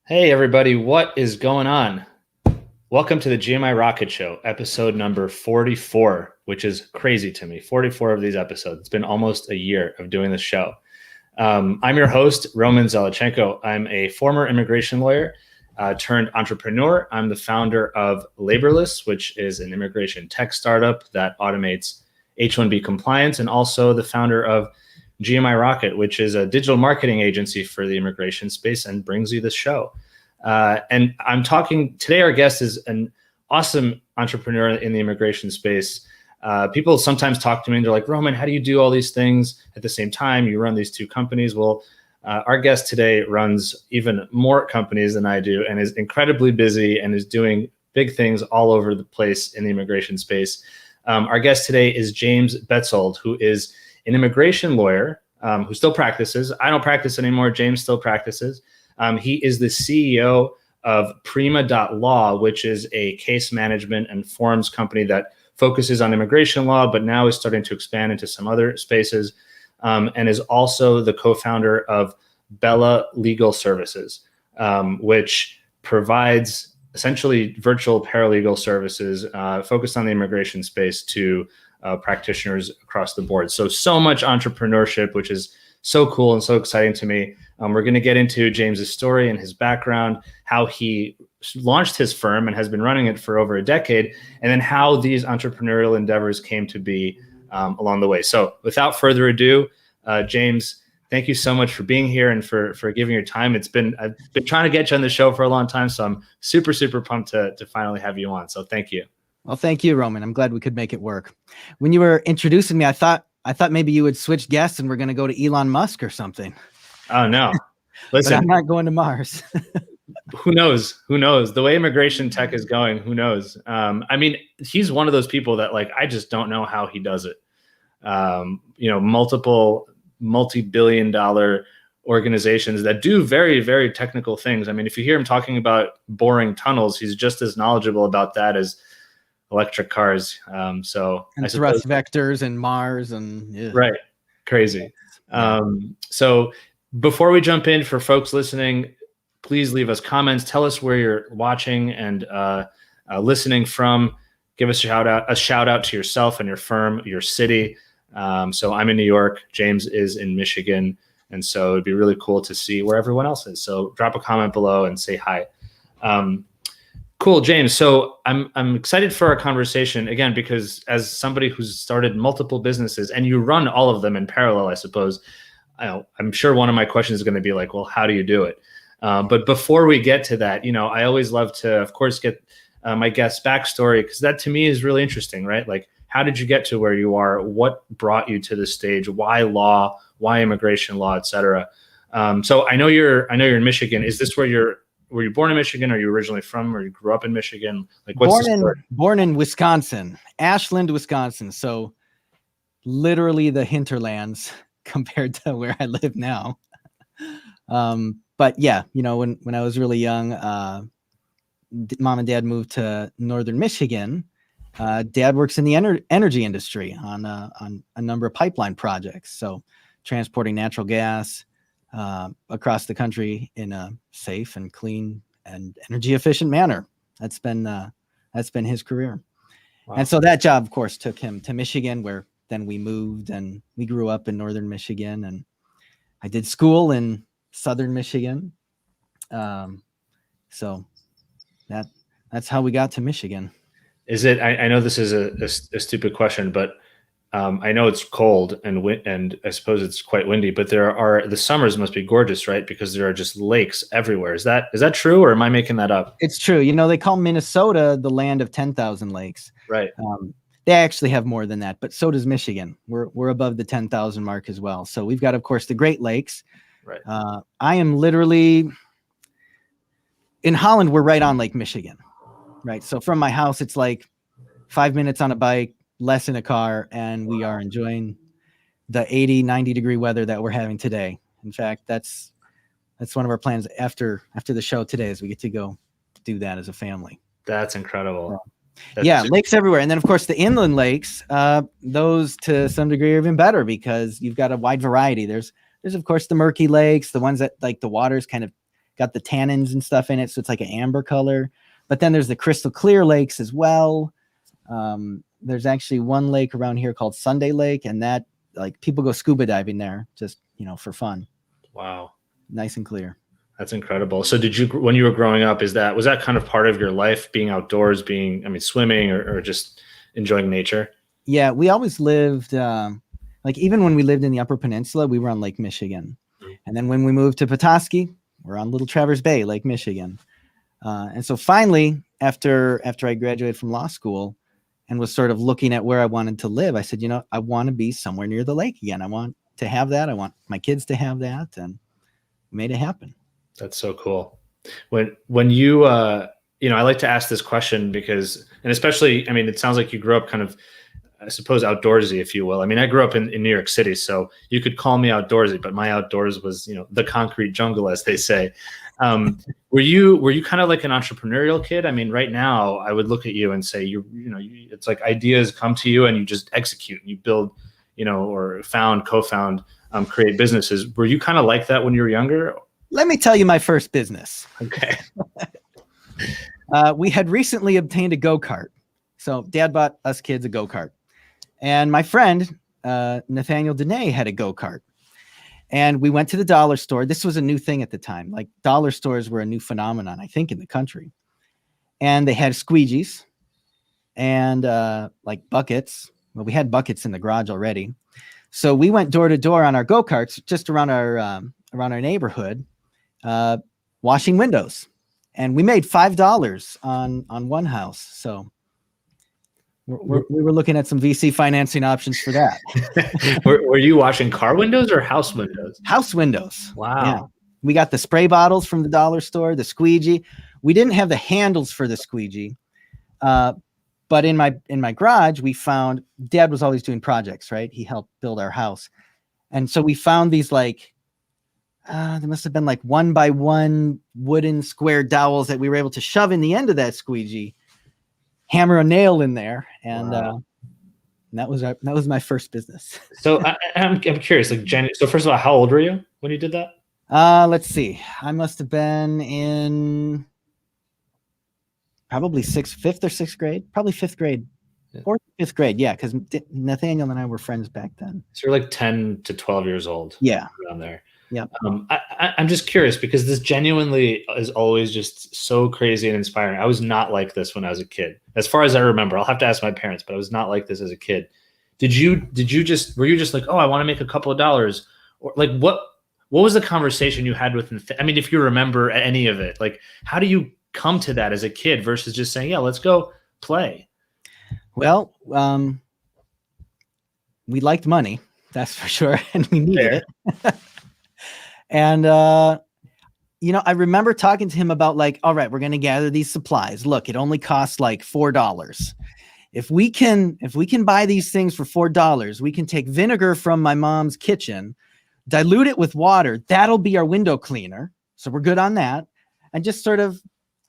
Hey everybody, what is going on? Welcome to the GMI Rocket Show, episode number 44, which is crazy to me. 44 of these episodes. It's been almost a year of doing this show. I'm your host, Roman Zelichenko. I'm a former immigration lawyer turned entrepreneur. I'm the founder of Laborless, which is an immigration tech startup that automates H-1B compliance, and also the founder of GMI Rocket, which is a digital marketing agency for the immigration space and brings you this show. And I'm talking today, our guest is an awesome entrepreneur in the immigration space. People sometimes talk to me and they're like, Roman, how do you do all these things at the same time? You run these two companies. Well, our guest today runs even more companies than I do and is incredibly busy and is doing big things all over the place in the immigration space. Our guest today is James Betzold, who is an immigration lawyer who still practices. I don't practice anymore. James still practices. He is the CEO of Prima.Law, which is a case management and forms company that focuses on immigration law, but now is starting to expand into some other spaces, and is also the co-founder of Bella Legal Services, which provides essentially virtual paralegal services focused on the immigration space to practitioners across the board. So much entrepreneurship, which is so cool and so exciting to me. We're going to get into James's story and his background, how he launched his firm and has been running it for over a decade, and then how these entrepreneurial endeavors came to be along the way. So without further ado, James, thank you so much for being here and for giving your time. I've been trying to get you on the show for a long time, so I'm super pumped to finally have you on. So thank you. Well, thank you, Roman. I'm glad we could make it work. When you were introducing me, I thought maybe you would switch guests and we're going to go to Elon Musk or something. Oh, no. Listen, but I'm not going to Mars. Who knows? Who knows? The way immigration tech is going, who knows? I mean, he's one of those people that, like, I just don't know how he does it. Multiple multi-billion-dollar organizations that do very, very technical things. I mean, if you hear him talking about boring tunnels, he's just as knowledgeable about that as electric cars. And thrust vectors and Mars and yeah. Right. Crazy. So before we jump in, for folks listening, please leave us comments. Tell us where you're watching and listening from. Give us a shout out to yourself and your firm, your city. So I'm in New York. James is in Michigan. And so it'd be really cool to see where everyone else is. So drop a comment below and say hi. Cool, James. So I'm excited for our conversation again, because as somebody who's started multiple businesses and you run all of them in parallel, I suppose, I'm sure one of my questions is going to be like, well, how do you do it? But before we get to that, I always love to, of course, get my guest's backstory, because that to me is really interesting, right? Like, how did you get to where you are? What brought you to this stage? Why law? Why immigration law, et cetera? So I know you're in Michigan. Is this were you born in Michigan? Are you originally from, or you grew up in Michigan? Like, what's born in Wisconsin, Ashland, Wisconsin. So literally the hinterlands compared to where I live now. But yeah, when I was really young, mom and dad moved to northern Michigan. Dad works in the energy industry on a number of pipeline projects. So transporting natural gas across the country in a safe and clean and energy efficient manner. That's been his career. Wow. And so that job, of course, took him to Michigan, where then we moved and we grew up in northern Michigan, and I did school in southern Michigan. So that's how we got to Michigan. Is it? I know this is a stupid question, but I know it's cold and I suppose it's quite windy. But the summers must be gorgeous, right? Because there are just lakes everywhere. Is that true, or am I making that up? It's true. They call Minnesota the land of 10,000 lakes. Right. They actually have more than that, but so does Michigan. We're above the 10,000 mark as well. So we've got, of course, the Great Lakes. Right. I am literally in Holland. We're right on Lake Michigan. Right. So from my house, it's like 5 minutes on a bike, less in a car, and we are enjoying the 80, 90 degree weather that we're having today. In fact, that's one of our plans after the show today, is we get to go do that as a family. That's incredible. Lakes everywhere. And then, of course, the inland lakes, those to some degree are even better because you've got a wide variety. There's of course, the murky lakes, the ones that, like, the water's kind of got the tannins and stuff in it. So it's like an amber color. But then there's the crystal clear lakes as well. There's actually one lake around here called Sunday Lake, and that like people go scuba diving there just, for fun. Wow. Nice and clear. That's incredible. So when you were growing up, was that kind of part of your life, being outdoors, swimming or just enjoying nature? Yeah, we always lived, like even when we lived in the Upper Peninsula, we were on Lake Michigan. And then when we moved to Petoskey, we're on Little Traverse Bay, Lake Michigan. And so finally, after I graduated from law school and was sort of looking at where I wanted to live, I said, I want to be somewhere near the lake again. I want to have that. I want my kids to have that, and we made it happen. That's so cool. When you, I like to ask this question because, and especially, it sounds like you grew up kind of, I suppose, outdoorsy, if you will. I grew up in New York City, so you could call me outdoorsy, but my outdoors was, the concrete jungle, as they say. Were you kind of like an entrepreneurial kid? Right now I would look at you and say, it's like ideas come to you and you just execute and you build, or co-found, create businesses. Were you kind of like that when you were younger? Let me tell you my first business. Okay. We had recently obtained a go-kart. So Dad bought us kids a go-kart. And my friend, Nathaniel Dene, had a go-kart. And we went to the dollar store. This was a new thing at the time. Like dollar stores were a new phenomenon, I think, in the country. And they had squeegees and like buckets. Well, we had buckets in the garage already. So we went door to door on our go-karts just around our neighborhood, washing windows. And we made $5 on one house. So we were looking at some VC financing options for that. Were you washing car windows or house windows? House windows. Wow. Yeah. We got the spray bottles from the dollar store, the squeegee. We didn't have the handles for the squeegee. But in my garage, we found Dad was always doing projects, right? He helped build our house. And so we found these like, there must have been like 1x1 wooden square dowels that we were able to shove in the end of that squeegee, hammer a nail in there, and wow. that was my first business. So I'm curious, like so first of all, how old were you when you did that? Let's see. I must have been in probably fifth or sixth grade, probably fifth grade, or fifth grade. Yeah, because Nathaniel and I were friends back then. So you're like 10 to 12 years old. Yeah, around there. Yeah. I'm just curious because this genuinely is always just so crazy and inspiring. I was not like this when I was a kid, as far as I remember. I'll have to ask my parents, but I was not like this as a kid. Were you just like, oh, I want to make a couple of dollars, or like what was the conversation you had with? If you remember any of it, like how do you come to that as a kid versus just saying, yeah, let's go play? Well, we liked money, that's for sure, and we needed it. And, I remember talking to him about like, all right, we're going to gather these supplies. Look, it only costs like $4. If we can buy these things for $4, we can take vinegar from my mom's kitchen, dilute it with water. That'll be our window cleaner. So we're good on that. And just sort of,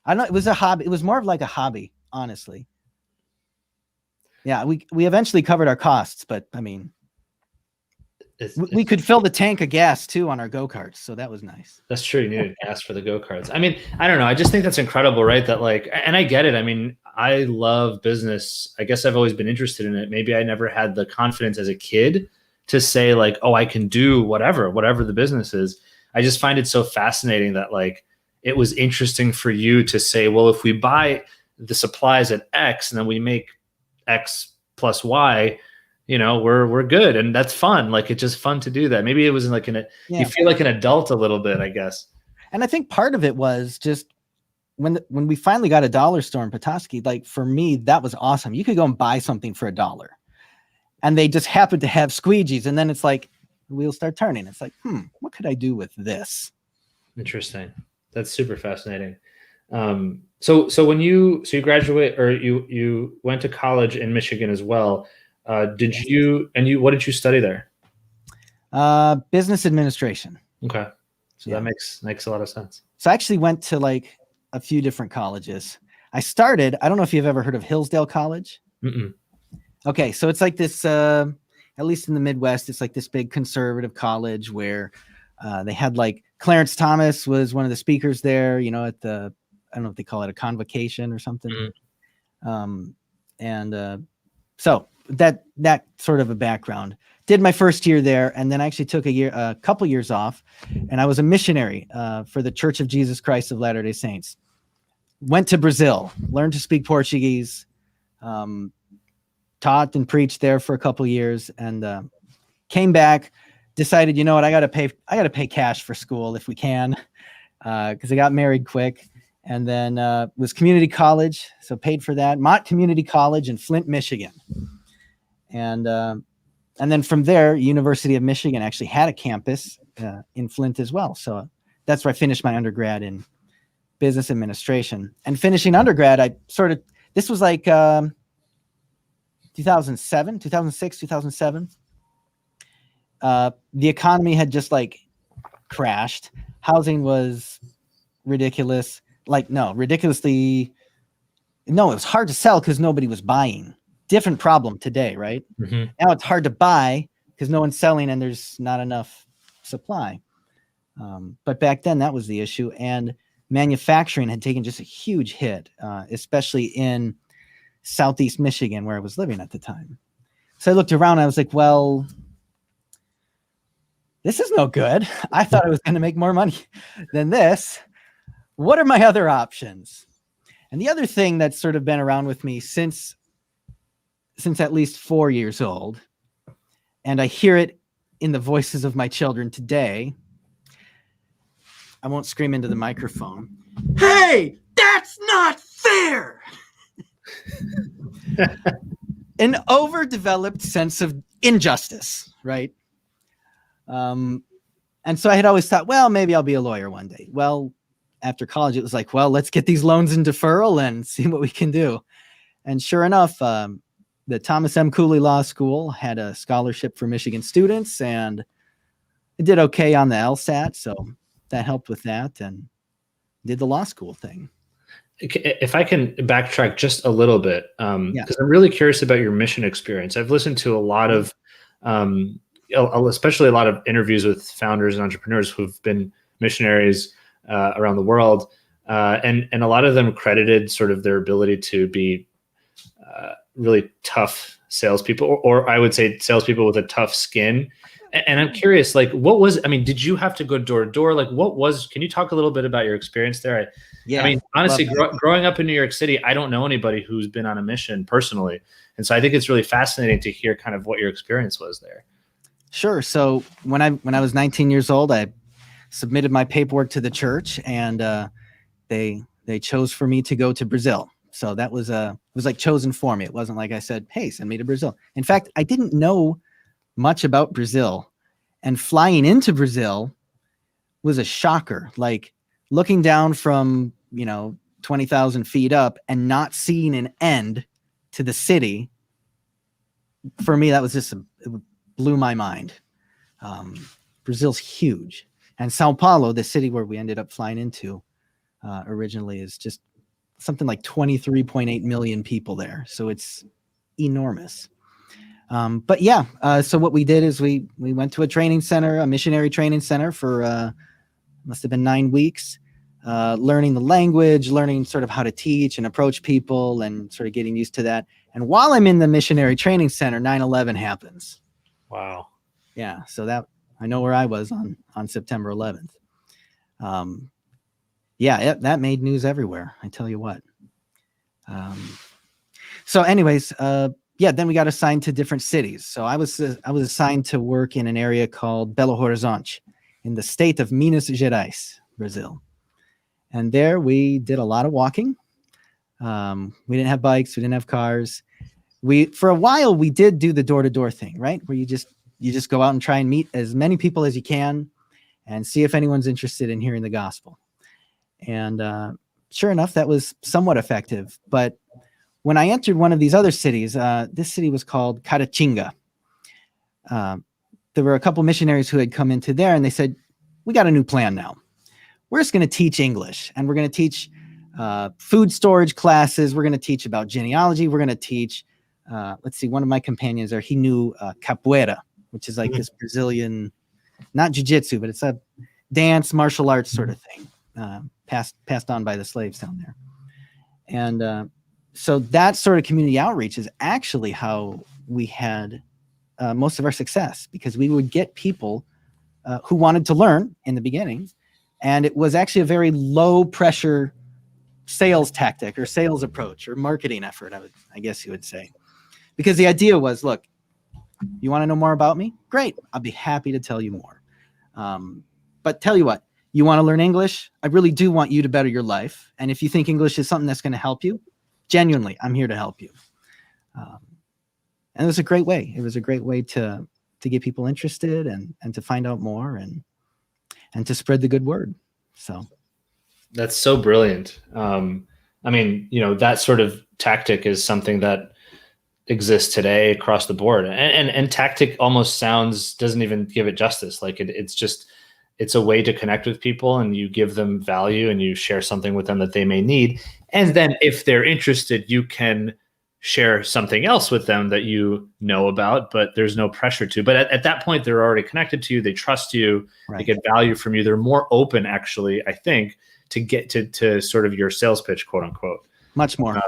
I don't know, it was a hobby. It was more of like a hobby, honestly. Yeah. We eventually covered our costs, but we could fill the tank of gas too on our go-karts. So that was nice. That's true. You needed gas for the go-karts. I don't know. I just think that's incredible, right? That like, and I get it. I love business. I guess I've always been interested in it. Maybe I never had the confidence as a kid to say like, oh, I can do whatever the business is. I just find it so fascinating that like, it was interesting for you to say, well, if we buy the supplies at X and then we make X plus Y, we're good. And that's fun. Like, it's just fun to do that. Maybe it was like you feel like an adult a little bit, I guess. And I think part of it was just when we finally got a dollar store in Petoskey, like for me, that was awesome. You could go and buy something for $1 and they just happened to have squeegees. And then it's like, the wheels start turning. It's like, what could I do with this? Interesting. That's super fascinating. So when you graduate or you went to college in Michigan as well, what did you study there? Business administration. Okay. So that makes a lot of sense. So I actually went to like a few different colleges. I don't know if you've ever heard of Hillsdale College. Mm-mm. Okay. So it's like this, at least in the Midwest, it's like this big conservative college where they had like Clarence Thomas was one of the speakers there, at the, I don't know if they call it a convocation or something. So that sort of a background. Did my first year there, and then I actually took a couple years off, and I was a missionary for the Church of Jesus Christ of Latter-day Saints. Went to Brazil, learned to speak Portuguese, taught and preached there for a couple years, and came back. Decided, I got to pay cash for school if we can, because I got married quick, and then was community college, so paid for that. Mott Community College in Flint, Michigan, and then from there, University of Michigan actually had a campus in Flint as well. So that's where I finished my undergrad in business administration. And finishing undergrad, this was like 2006, 2007. The economy had just crashed. Housing was ridiculous. It was hard to sell because nobody was buying. Different problem today, right? Mm-hmm. Now it's hard to buy because no one's selling and there's not enough supply. But back then that was the issue. And manufacturing had taken just a huge hit, especially in Southeast Michigan where I was living at the time. So I looked around and I was like, well, this is no good. I thought I was going to make more money than this. What are my other options? And the other thing that's sort of been around with me since at least 4 years old, and I hear it in the voices of my children today. I won't scream into the microphone. Hey, that's not fair. An overdeveloped sense of injustice, right? And so I had always thought, well, maybe I'll be a lawyer one day. Well, after college, it was like, well, let's get these loans in deferral and see what we can do. And sure enough, the Thomas M. Cooley Law School had a scholarship for Michigan students, and it did okay on the LSAT. So that helped with that, and did the law school thing. If I can backtrack just a little bit, because I'm really curious about your mission experience. I've listened to a lot of, especially a lot of interviews with founders and entrepreneurs who've been missionaries around the world, and a lot of them credited sort of their ability to be really tough salespeople, or I would say salespeople with a tough skin. And I'm curious, did you have to go door to door? Can you talk a little bit about your experience there? Honestly, growing up in New York City, I don't know anybody who's been on a mission personally. And so I think it's really fascinating to hear kind of what your experience was there. Sure. So when I was 19 years old, I submitted my paperwork to the church, and they chose for me to go to Brazil. So that was it was like chosen for me. It wasn't like I said, hey, send me to Brazil. In fact, I didn't know much about Brazil, and flying into Brazil was a shocker. Like looking down from, 20,000 feet up and not seeing an end to the city. For me, that was it blew my mind. Brazil's huge. And Sao Paulo, the city where we ended up flying into originally, is just something like 23.8 million people there. So it's enormous. So what we did is we went to a training center, a missionary training center for must have been 9 weeks, learning the language, learning sort of how to teach and approach people, and sort of getting used to that. And while I'm in the missionary training center, 9/11 happens. Wow. Yeah. So that I know where I was on September 11th. That made news everywhere. I tell you what. Then we got assigned to different cities. So I was assigned to work in an area called Belo Horizonte in the state of Minas Gerais, Brazil. And there we did a lot of walking. We didn't have bikes. We didn't have cars. For a while, we did do the door-to-door thing, right? Where you just go out and try and meet as many people as you can and see if anyone's interested in hearing the gospel. And sure enough, that was somewhat effective. But when I entered one of these other cities, this city was called Caratinga. There were a couple missionaries who had come into there, and they said, we got a new plan now. We're just going to teach English, and we're going to teach food storage classes. We're going to teach about genealogy. We're going to teach, one of my companions there, he knew capoeira, which is like this Brazilian, not jiu-jitsu, but dance, martial arts sort of thing, passed on by the slaves down there. And so that sort of community outreach is actually how we had most of our success, because we would get people who wanted to learn in the beginning. And it was actually a very low pressure sales tactic or sales approach or marketing effort, I guess you would say. Because the idea was, look, you want to know more about me? Great. I'll be happy to tell you more. But tell you what, you want to learn English? I really do want you to better your life. And if you think English is something that's going to help you, genuinely, I'm here to help you. And it was a great way. It was a great way to get people interested and to find out more and to spread the good word. So that's so brilliant. I mean, that sort of tactic is something that exists today across the board, and tactic almost doesn't even give it justice. Like it's a way to connect with people, and you give them value and you share something with them that they may need. And then if they're interested, you can share something else with them that you know about, but there's no pressure to. But at that point, they're already connected to you. They trust you. Right. They get value from you. They're more open, actually, I think, to get to sort of your sales pitch, quote unquote. Much more.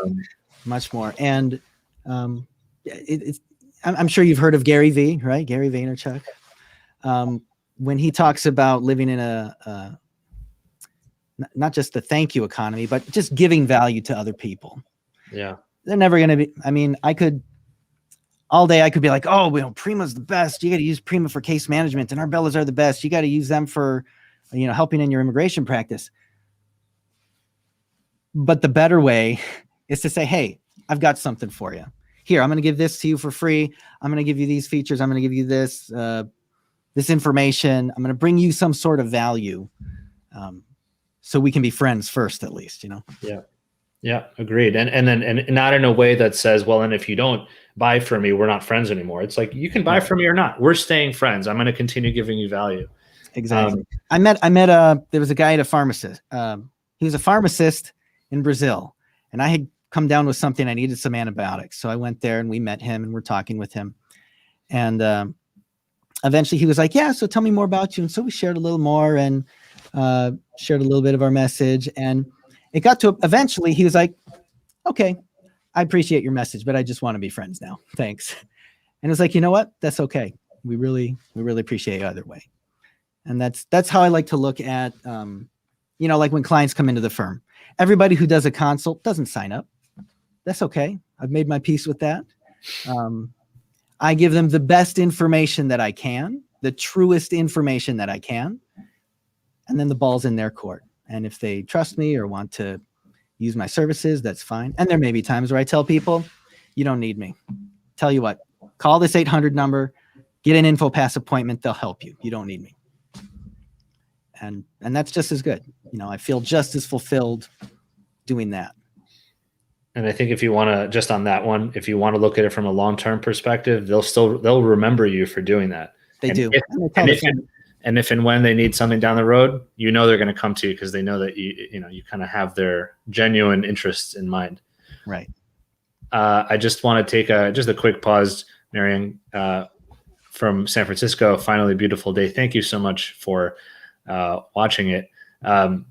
And I'm sure you've heard of Gary V, right? Gary Vaynerchuk. When he talks about living in not just the thank you economy, but just giving value to other people. Yeah. They're never going to be, I mean, all day I could be like, oh, Prima's the best. You got to use Prima for case management, and Arbellas are the best. You got to use them for, helping in your immigration practice. But the better way is to say, hey, I've got something for you. Here, I'm going to give this to you for free. I'm going to give you these features. I'm going to give you this information. I'm going to bring you some sort of value, so we can be friends first, at least, Yeah, agreed. And not in a way that says, well, and if you don't buy from me, we're not friends anymore. It's like, you can buy from me or not. We're staying friends. I'm going to continue giving you value. Exactly. I met there was a guy at a pharmacist. He was a pharmacist in Brazil, and I had come down with something. I needed some antibiotics. So I went there and we met him and we're talking with him. And eventually he was like, yeah, so tell me more about you. And so we shared a little more and shared a little bit of our message. And it got to eventually he was like, okay, I appreciate your message, but I just want to be friends now. Thanks. And it's like, you know what? That's okay. We really appreciate you either way. And that's how I like to look at, like when clients come into the firm. Everybody who does a consult doesn't sign up. That's okay. I've made my peace with that. I give them the best information that I can, the truest information that I can, and then the ball's in their court. And if they trust me or want to use my services, that's fine. And there may be times where I tell people, you don't need me. Tell you what, call this 800 number, get an InfoPass appointment. They'll help you. You don't need me. And that's just as good. I feel just as fulfilled doing that. And I think if you want to, just on that one, if you want to look at it from a long-term perspective, they'll remember you for doing that. They do. And if and when they need something down the road, they're going to come to you because they know that you kind of have their genuine interests in mind. Right. I just want to take a quick pause, Marian, from San Francisco. Finally, beautiful day. Thank you so much for watching it.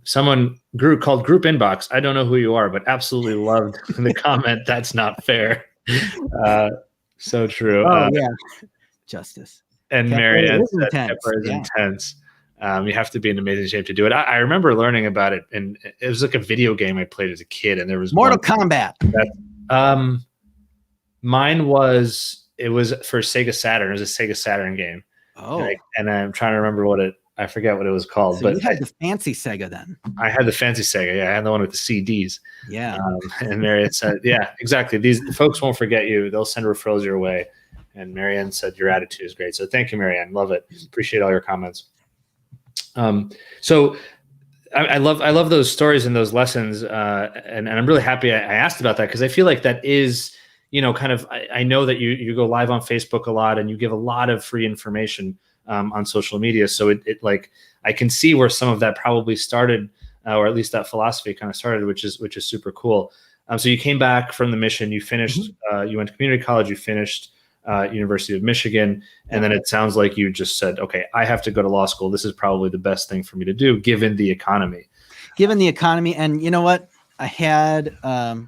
Someone called Group Inbox. I don't know who you are, but absolutely loved the comment. That's not fair. So true. Oh yeah. Justice. And Marianne said Kepler is intense. You have to be in amazing shape to do it. I remember learning about it, and it was like a video game I played as a kid, and there was Mortal Kombat. Mine was for Sega Saturn. It was a Sega Saturn game. Oh. And I'm trying to remember I forget what it was called. So but you had the fancy Sega then. I had the fancy Sega. Yeah, I had the one with the CDs. Yeah. And Marianne said, yeah, exactly. These folks won't forget you. They'll send referrals your way. And Marianne said, your attitude is great. So thank you, Marianne. Love it. Appreciate all your comments. So I love those stories and those lessons. And I'm really happy I asked about that, because I feel like that is, kind of, I know that you go live on Facebook a lot and you give a lot of free information on social media. So it like, I can see where some of that probably started, or at least that philosophy kind of started, which is super cool. So you came back from the mission, you finished, you went to community college, you finished University of Michigan. And then it sounds like you just said, okay, I have to go to law school. This is probably the best thing for me to do given the economy. And you know what? I had a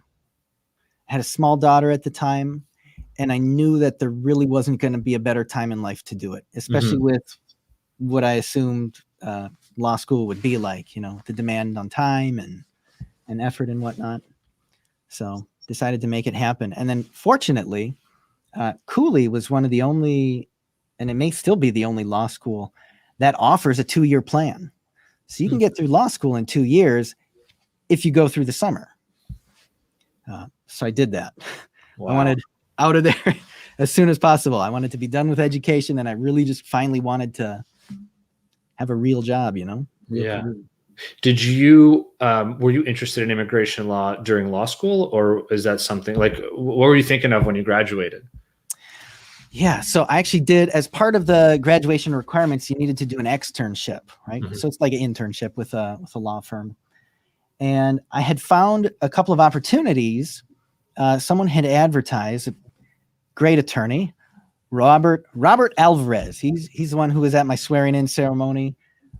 small daughter at the time, and I knew that there really wasn't going to be a better time in life to do it, especially with what I assumed law school would be like, the demand on time and effort and whatnot. So decided to make it happen. And then fortunately, Cooley was one of the only, and it may still be the only law school that offers a 2-year plan. So you can get through law school in 2 years if you go through the summer. So I did that. Wow. I wanted out of there as soon as possible. I wanted to be done with education, and I really just finally wanted to have a real job, real career. Did you, were you interested in immigration law during law school, or is that something like, what were you thinking of when you graduated? Yeah. So I actually did, as part of the graduation requirements, you needed to do an externship, right? So it's like an internship with a law firm. And I had found a couple of opportunities. Someone had advertised, a great attorney, Robert Alvarez. He's the one who was at my swearing in ceremony.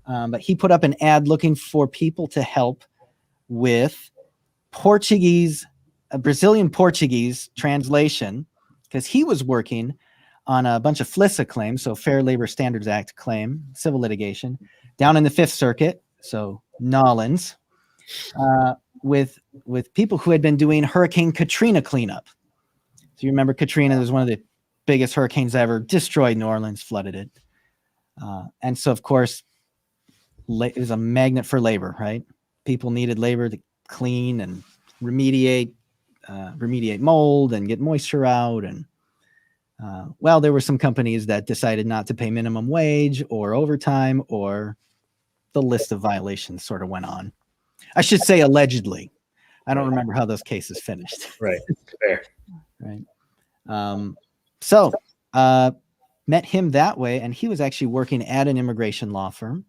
But he put up an ad looking for people to help with Brazilian Portuguese translation, because he was working on a bunch of FLISA claims, so Fair Labor Standards Act claim, civil litigation, down in the Fifth Circuit, so Nolans, with people who had been doing Hurricane Katrina cleanup. So you remember Katrina was one of the biggest hurricanes ever, destroyed New Orleans, flooded it. And so, of course, it was a magnet for labor, right? People needed labor to clean and remediate mold and get moisture out. And there were some companies that decided not to pay minimum wage or overtime, or the list of violations sort of went on. I should say allegedly. I don't remember how those cases finished. Right. Fair. Right. Met him that way, and he was actually working at an immigration law firm.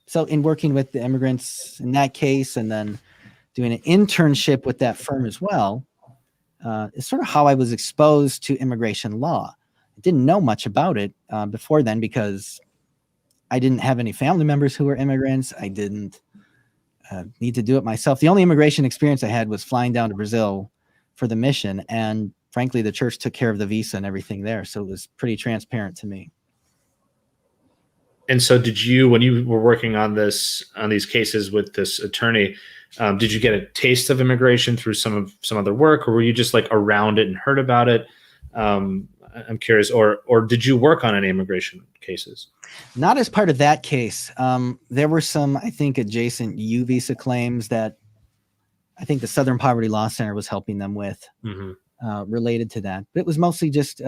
So in working with the immigrants in that case, and then doing an internship with that firm as well, is sort of how I was exposed to immigration law. I didn't know much about it before then, because I didn't have any family members who were immigrants. I didn't need to do it myself. The only immigration experience I had was flying down to Brazil for the mission. And frankly, the church took care of the visa and everything there. So it was pretty transparent to me. And so did you, when you were working on these cases with this attorney, did you get a taste of immigration through some other work, or were you just like around it and heard about it? I'm curious, or did you work on any immigration cases? Not as part of that case. There were some, I think, adjacent U visa claims that I think the Southern Poverty Law Center was helping them with, related to that. But it was mostly just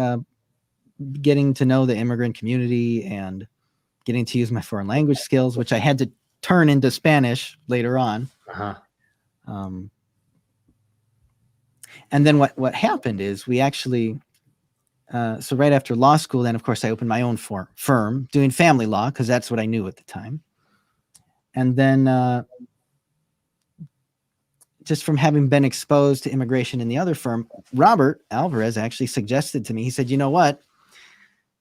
getting to know the immigrant community and getting to use my foreign language skills, which I had to turn into Spanish later on. And then what happened is we actually, so right after law school, then of course I opened my own firm doing family law, because that's what I knew at the time. And then just from having been exposed to immigration in the other firm, Robert Alvarez actually suggested to me, he said, you know what?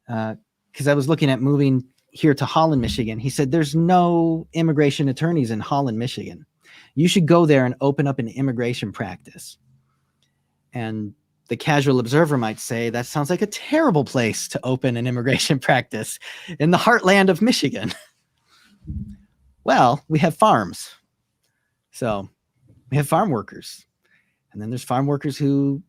Because I was looking at moving here to Holland, Michigan. He said, there's no immigration attorneys in Holland, Michigan. You should go there and open up an immigration practice. And the casual observer might say, that sounds like a terrible place to open an immigration practice in the heartland of Michigan. Well, we have farms. So we have farm workers. And then there's farm workers who,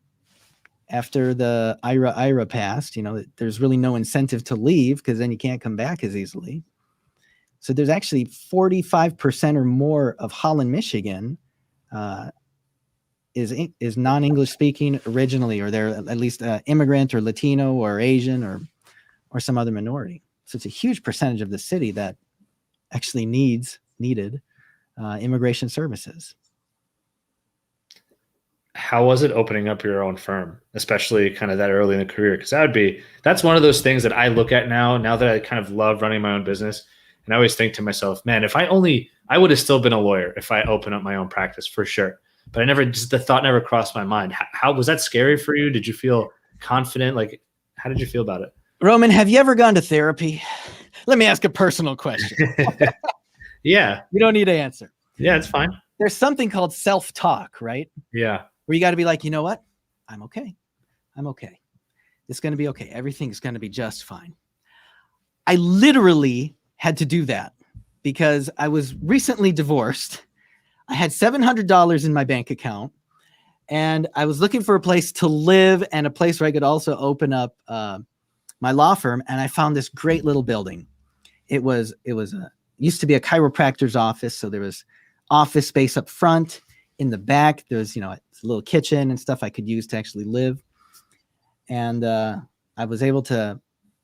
after the IRA passed, there's really no incentive to leave, because then you can't come back as easily. So there's actually 45% or more of Holland, Michigan is non-English speaking originally, or they're at least immigrant or Latino or Asian or some other minority. So it's a huge percentage of the city that actually needed immigration services. How was it opening up your own firm, especially kind of that early in the career? Because that's one of those things that I look at now that I kind of love running my own business. And I always think to myself, man, I would have still been a lawyer if I opened up my own practice, for sure. But the thought never crossed my mind. How was that scary for you? Did you feel confident? Like, how did you feel about it? Roman, have you ever gone to therapy? Let me ask a personal question. Yeah. You don't need to answer. Yeah, it's fine. There's something called self-talk, right? Yeah. Where you got to be like, you know what? I'm okay. I'm okay. It's going to be okay. Everything's going to be just fine. I literally had to do that because I was recently divorced. I had $700 in my bank account, and I was looking for a place to live and a place where I could also open up my law firm. And I found this great little building. It used to be a chiropractor's office. So there was office space up front. In the back, there's, a little kitchen and stuff I could use to actually live. And I was able to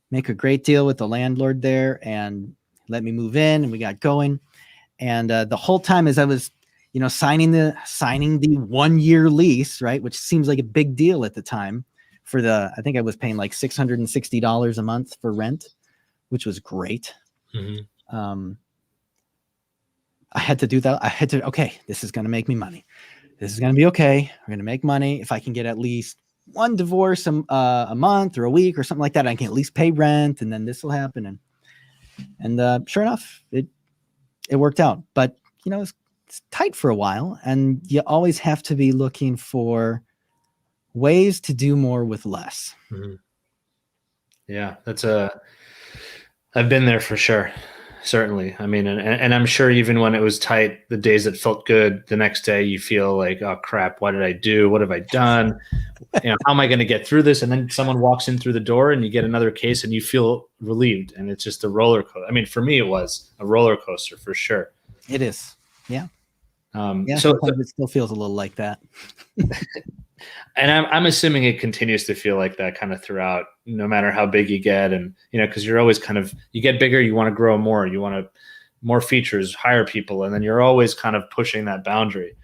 make a great deal with the landlord there and let me move in, and we got going. And the whole time as I was, signing the 1-year lease, right, which seems like a big deal at the time I think I was paying like $660 a month for rent, which was great. Mm-hmm. I had to do that. Okay, this is going to make me money. This is going to be okay. We're going to make money. If I can get at least one divorce a month or a week or something like that, I can at least pay rent, and then this will happen. And sure enough, it worked out. But, it's tight for a while, and you always have to be looking for ways to do more with less. Mm-hmm. Yeah, I've been there for sure. Certainly. I mean, and I'm sure even when it was tight, the days that felt good, the next day you feel like, oh crap, what did I do? What have I done? How am I going to get through this? And then someone walks in through the door and you get another case and you feel relieved. And it's just a roller coaster. I mean, for me, it was a roller coaster for sure. It is. Yeah. So sometimes it still feels a little like that. And I'm assuming it continues to feel like that kind of throughout, no matter how big you get. And, because you're always you get bigger, you want to grow more, you want more features, hire people. And then you're always kind of pushing that boundary.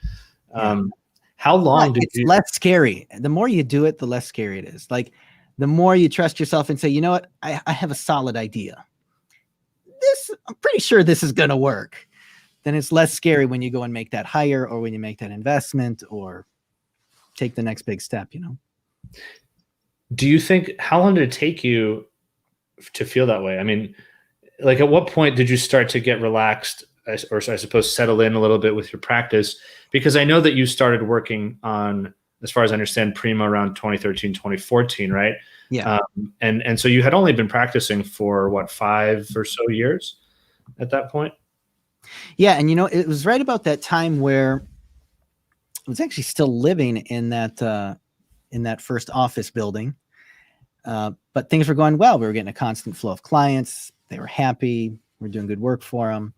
How long did you? It's less scary. The more you do it, the less scary it is. Like the more you trust yourself and say, you know what, I have a solid idea. I'm pretty sure this is going to work. Then it's less scary when you go and make that hire, or when you make that investment, or take the next big step, Do you think, how long did it take you to feel that way? I mean, like at what point did you start to get relaxed, or I suppose settle in a little bit with your practice? Because I know that you started working on, as far as I understand, Prima around 2013, 2014, right? Yeah. And so you had only been practicing for what, 5 or so years at that point? Yeah. And, it was right about that time where I was actually still living in that first office building. But things were going well. We were getting a constant flow of clients. They were happy. We're doing good work for them.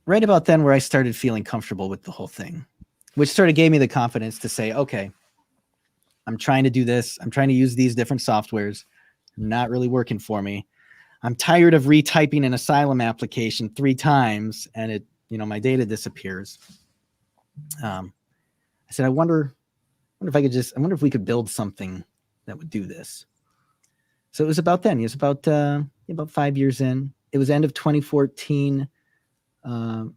Right about then where I started feeling comfortable with the whole thing, which sort of gave me the confidence to say, okay, I'm trying to do this. I'm trying to use these different softwares. Not really working for me. I'm tired of retyping an asylum application 3 times and my data disappears. I said, I wonder if we could build something that would do this. So it was about then. It was about 5 years in. It was end of 2014. It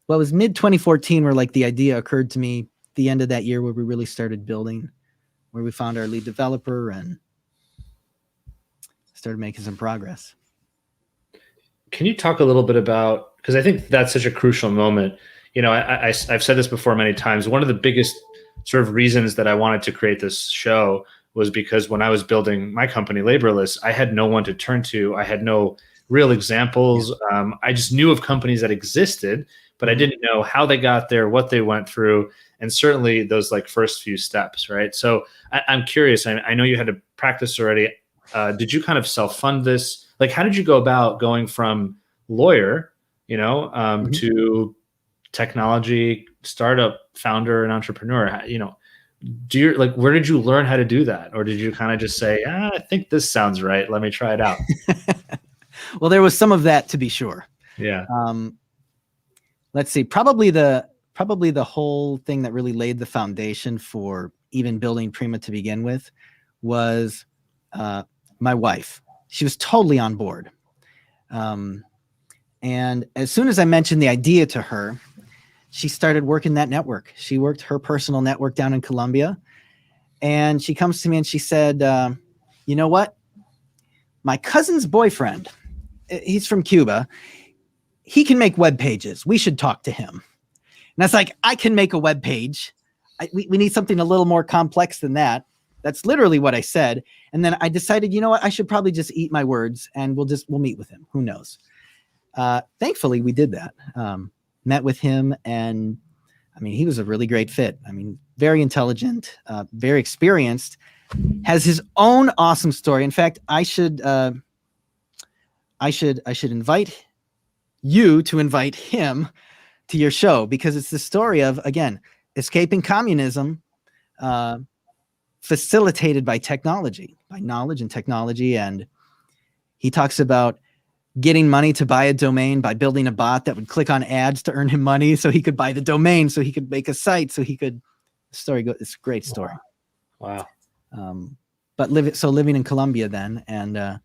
was mid 2014 where like the idea occurred to me. The end of that year where we really started building, where we found our lead developer and started making some progress. Can you talk a little bit about, because I think that's such a crucial moment. I've said this before many times. One of the biggest sort of reasons that I wanted to create this show was because when I was building my company, Laborless, I had no one to turn to. I had no real examples. I just knew of companies that existed, but I didn't know how they got there, what they went through, and certainly those like first few steps, right? So I'm curious. I know you had to practice already. Did you kind of self-fund this? Like, how did you go about going from lawyer, to technology startup founder and entrepreneur? Where did you learn how to do that? Or did you kind of just say, I think this sounds right, let me try it out? Well, there was some of that, to be sure. Yeah. Let's see, probably the whole thing that really laid the foundation for even building Prima to begin with was my wife. She was totally on board. And as soon as I mentioned the idea to her, she started working that network. She worked her personal network down in Colombia. And she comes to me and she said, you know what? My cousin's boyfriend, he's from Cuba. He can make web pages. We should talk to him. And that's like, I can make a web page. We need something a little more complex than that. That's literally what I said. And then I decided, you know what? I should probably just eat my words and we'll meet with him. Who knows? Thankfully, we did that. Met with him, and I mean, he was a really great fit. I mean, very intelligent, very experienced, has his own awesome story. In fact, I should invite you to invite him to your show, because it's the story of, again, escaping communism, facilitated by technology, by knowledge and technology. And he talks about getting money to buy a domain by building a bot that would click on ads to earn him money so he could buy the domain, so he could make a site, so he could, it's a great story. Wow. But living in Colombia then, and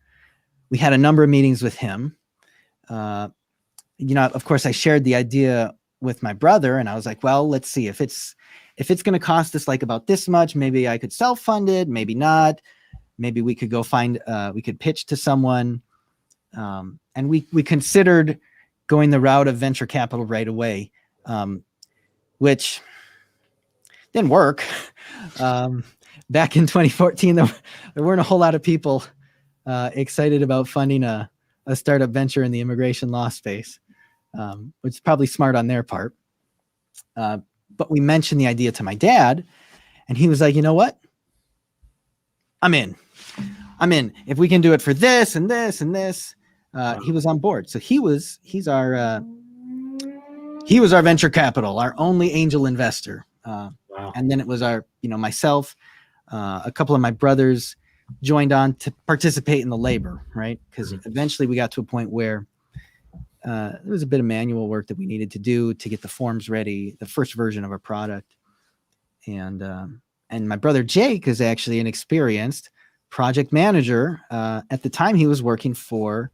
we had a number of meetings with him. Of course I shared the idea with my brother, and I was like, well, let's see if it's going to cost us like about this much, maybe I could self-fund it, maybe not. Maybe we could go find, we could pitch to someone. And we considered going the route of venture capital right away, which didn't work. Back in 2014, there weren't a whole lot of people excited about funding a startup venture in the immigration law space, which is probably smart on their part. But we mentioned the idea to my dad, and he was like, you know what? I'm in. If we can do it for this and this and this, he was on board. So he was our venture capital, our only angel investor. Wow. And then it was myself, a couple of my brothers joined on to participate in the labor, right? Because eventually we got to a point where there was a bit of manual work that we needed to do to get the forms ready, the first version of our product. And my brother Jake is actually an experienced project manager. At the time, he was working for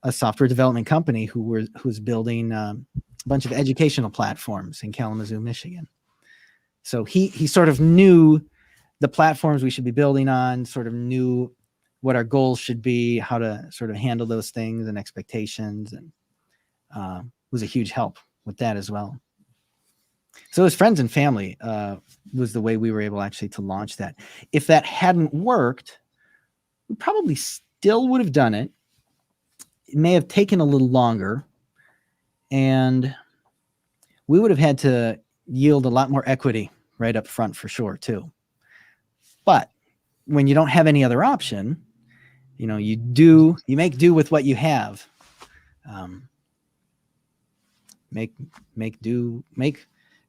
a software development company who was building a bunch of educational platforms in Kalamazoo, Michigan. So he sort of knew the platforms we should be building on, sort of knew what our goals should be, how to sort of handle those things and expectations, and was a huge help with that as well. So his friends and family was the way we were able actually to launch that. If that hadn't worked, we probably still would have done it. It may have taken a little longer, and we would have had to yield a lot more equity right up front for sure too. But when you don't have any other option, you make do with what you have.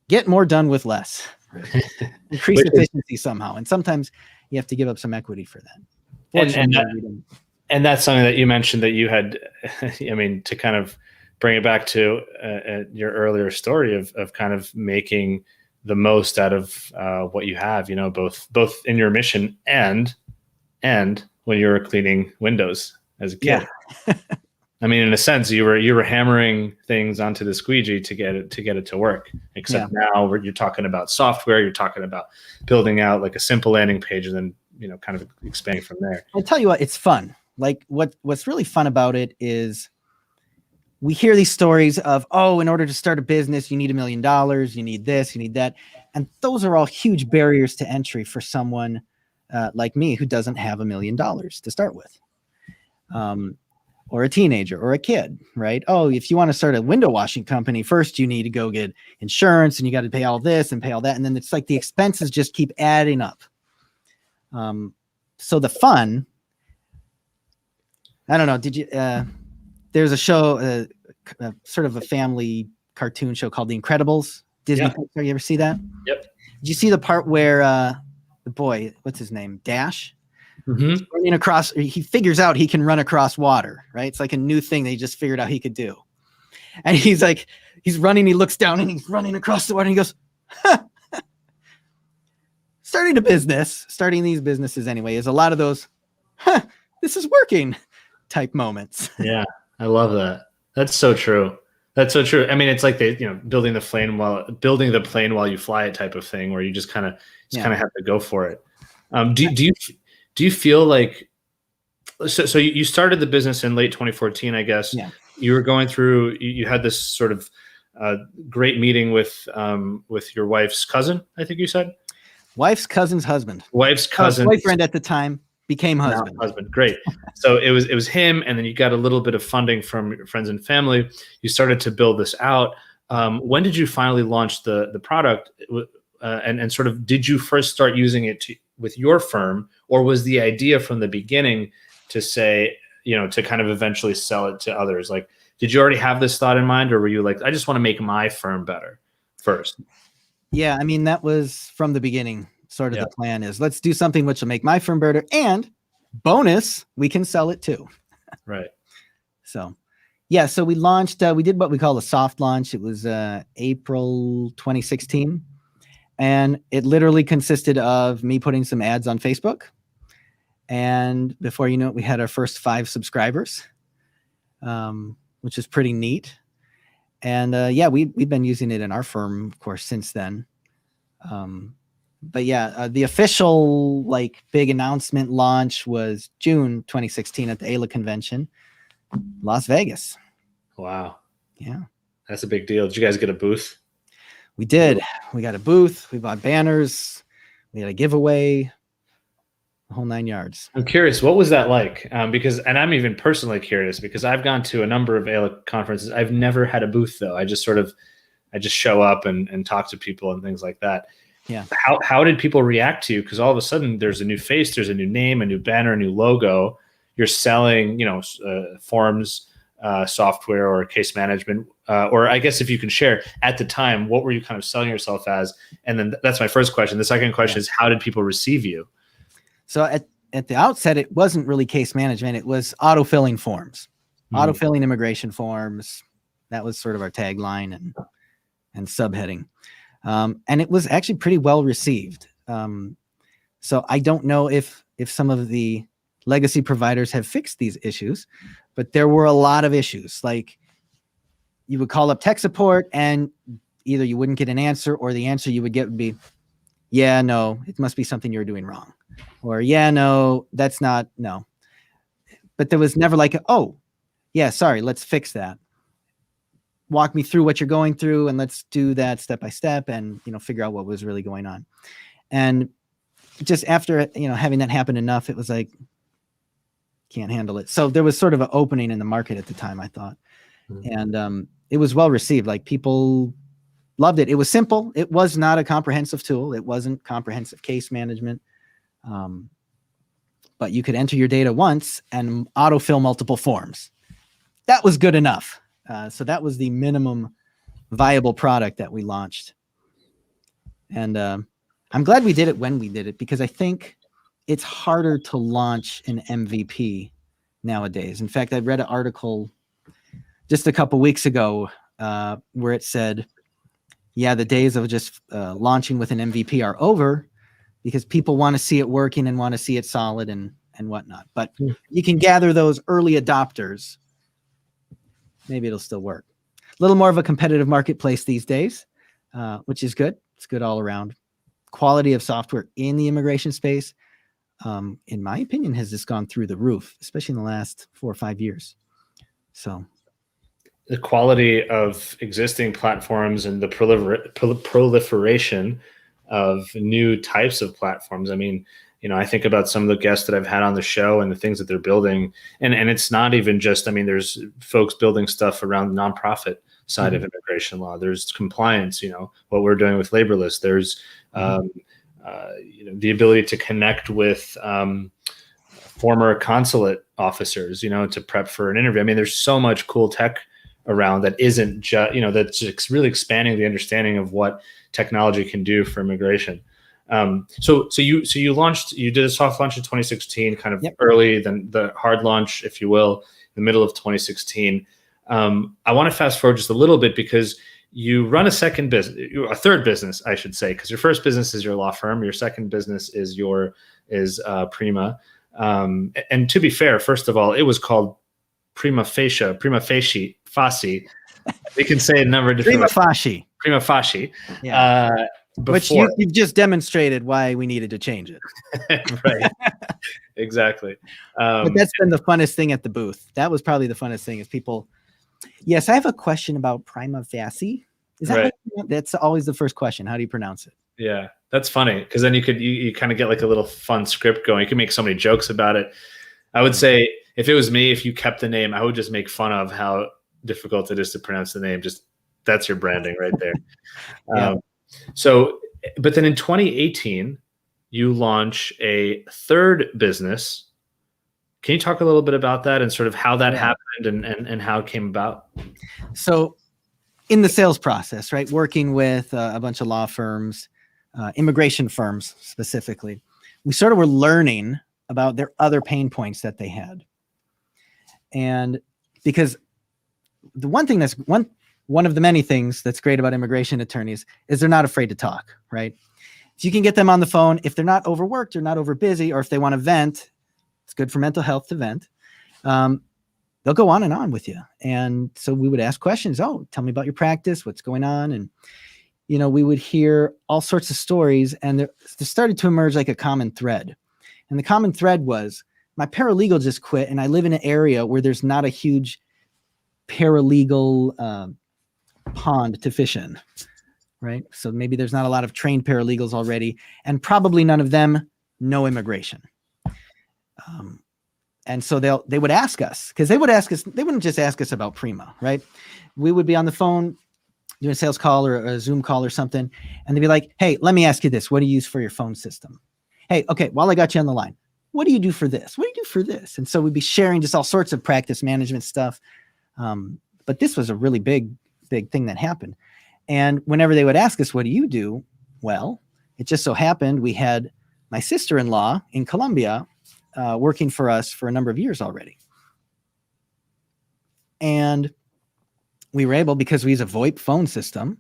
Get more done with less. Right? Increase efficiency somehow, and sometimes you have to give up some equity for that. And that's something that you mentioned that you had, to kind of bring it back to your earlier story of kind of making the most out of what you have, both in your mission and when you were cleaning windows as a kid. Yeah. In a sense, you were hammering things onto the squeegee to get it to work. Except now you're talking about software, you're talking about building out like a simple landing page, and then kind of expanding from there. I'll tell you what, it's fun. Like what's really fun about it is we hear these stories of, in order to start a business, you need $1 million, you need this, you need that. And those are all huge barriers to entry for someone like me who doesn't have $1 million to start with. Or a teenager or a kid, right? If you want to start a window washing company, first you need to go get insurance, and you got to pay all this and pay all that. And then it's like the expenses just keep adding up. So the fun, I don't know. Did you, there's a show, sort of a family cartoon show called The Incredibles. Disney Pixar, you ever see that? Yep. Did you see the part where the boy, what's his name? Dash? Mm-hmm. Running across, he figures out he can run across water, right? It's like a new thing they just figured out he could do. And he's running, he looks down and he's running across the water and he goes, starting these businesses anyway, is a lot of those, this is working type moments. Yeah, I love that. That's so true. That's so true. It's like building the plane while you fly it type of thing, where you just kind of have to go for it. Do you feel like so you started the business in late 2014, I guess. Yeah. You were going through. You had this sort of great meeting with your wife's cousin, I think you said. Wife's cousin's husband. Wife's cousin. Boyfriend at the time became husband. Now husband. Great. So it was him, and then you got a little bit of funding from your friends and family. You started to build this out. When did you finally launch the product? And sort of, did you first start using it with your firm, or was the idea from the beginning to say, to kind of eventually sell it to others? Like, did you already have this thought in mind, or were you like, I just want to make my firm better first? Yeah, I mean, that was from the beginning. Sort of the plan is, let's do something which will make my firm better, and bonus, we can sell it too. Right. So, yeah, so we launched, we did what we call a soft launch. It was April 2016. And it literally consisted of me putting some ads on Facebook. And before you know it, we had our first 5 subscribers, which is pretty neat. And we've been using it in our firm, of course, since then. But yeah, the official big announcement launch was June 2016 at the ALA convention, Las Vegas. Wow. Yeah. That's a big deal. Did you guys get a booth? We did. We got a booth. We bought banners. We had a giveaway. The whole 9 yards. I'm curious, what was that like? Because I'm even personally curious because I've gone to a number of ALA conferences. I've never had a booth though. I just show up and talk to people and things like that. Yeah. How did people react to you? Because all of a sudden there's a new face, there's a new name, a new banner, a new logo. You're selling, forms, software or case management, or I guess if you can share at the time, what were you kind of selling yourself as? And then that's my first question. The second question is, how did people receive you? So at the outset, it wasn't really case management. It was autofilling forms, autofilling immigration forms. That was sort of our tagline and subheading. And it was actually pretty well received. So I don't know if some of the legacy providers have fixed these issues, but there were a lot of issues. Like, you would call up tech support and either you wouldn't get an answer, or the answer you would get would be, yeah, no, it must be something you're doing wrong. Or, yeah, no, that's not, no. But there was never like, oh, yeah, sorry, let's fix that. Walk me through what you're going through, and let's do that step by step and, figure out what was really going on. And just after, having that happen enough, it was like, can't handle it. So there was sort of an opening in the market at the time, I thought. And it was well received. Like, people loved it. It was simple. It was not a comprehensive tool. It wasn't comprehensive case management. But you could enter your data once and autofill multiple forms. That was good enough. So that was the minimum viable product that we launched. And I'm glad we did it when we did it, because I think it's harder to launch an MVP nowadays. In fact, I read an article just a couple weeks ago where it said, yeah, the days of just launching with an MVP are over, because people want to see it working and want to see it solid and whatnot. But you can gather those early adopters. Maybe it'll still work. A little more of a competitive marketplace these days, which is good. It's good all around. Quality of software in the immigration space, in my opinion, has just gone through the roof, especially in the last 4 or 5 years. So the quality of existing platforms and the proliferation of new types of platforms. I mean, I think about some of the guests that I've had on the show and the things that they're building. And it's not even just, there's folks building stuff around the nonprofit side of immigration law. There's compliance, what we're doing with Laborless. There's, the ability to connect with former consulate officers, to prep for an interview. There's so much cool tech around that isn't just, that's just really expanding the understanding of what technology can do for immigration. So you launched, you did a soft launch in 2016, kind of early, then the hard launch, if you will, in the middle of 2016. I want to fast forward just a little bit, because you run a third business, I should say, because your first business is your law firm. Your second business is Prima. And to be fair, first of all, it was called PrimaFacie. We can say a number of different PrimaFacie. PrimaFacie. Yeah. Which before. you've just demonstrated why we needed to change it. Right. Exactly. But that's been the funnest thing at the booth. That was probably the funnest thing is people. Yes, I have a question about PrimaFacie. Is that right. That's always the first question. How do you pronounce it? Yeah, that's funny because then you kind of get like a little fun script going. You can make so many jokes about it. I would say if it was me, if you kept the name, I would just make fun of how difficult it is to pronounce the name. Just that's your branding right there. Yeah. So, but then in 2018, you launch a third business. Can you talk a little bit about that and sort of how that happened and how it came about? So in the sales process, right, working with a bunch of law firms, immigration firms specifically, we sort of were learning about their other pain points that they had. And because the one thing that's one of the many things that's great about immigration attorneys is they're not afraid to talk, right? If you can get them on the phone, if they're not overworked or not over busy, or if they want to vent, it's good for mental health to vent. They'll go on and on with you. And so we would ask questions. Oh, tell me about your practice. What's going on? And, we would hear all sorts of stories, and there started to emerge like a common thread. And the common thread was my paralegal just quit, and I live in an area where there's not a huge paralegal pond to fish in, right? So maybe there's not a lot of trained paralegals already, and probably none of them know immigration. And so they would ask us, because they wouldn't just ask us about Prima, right? We would be on the phone doing a sales call or a Zoom call or something, and they'd be like, hey, let me ask you this. What do you use for your phone system? Hey, okay, while I got you on the line, what do you do for this? What do you do for this? And so we'd be sharing just all sorts of practice management stuff. But this was a really big thing that happened. And whenever they would ask us, what do you do? Well, it just so happened we had my sister-in-law in Colombia working for us for a number of years already. And we were able, because we use a VoIP phone system,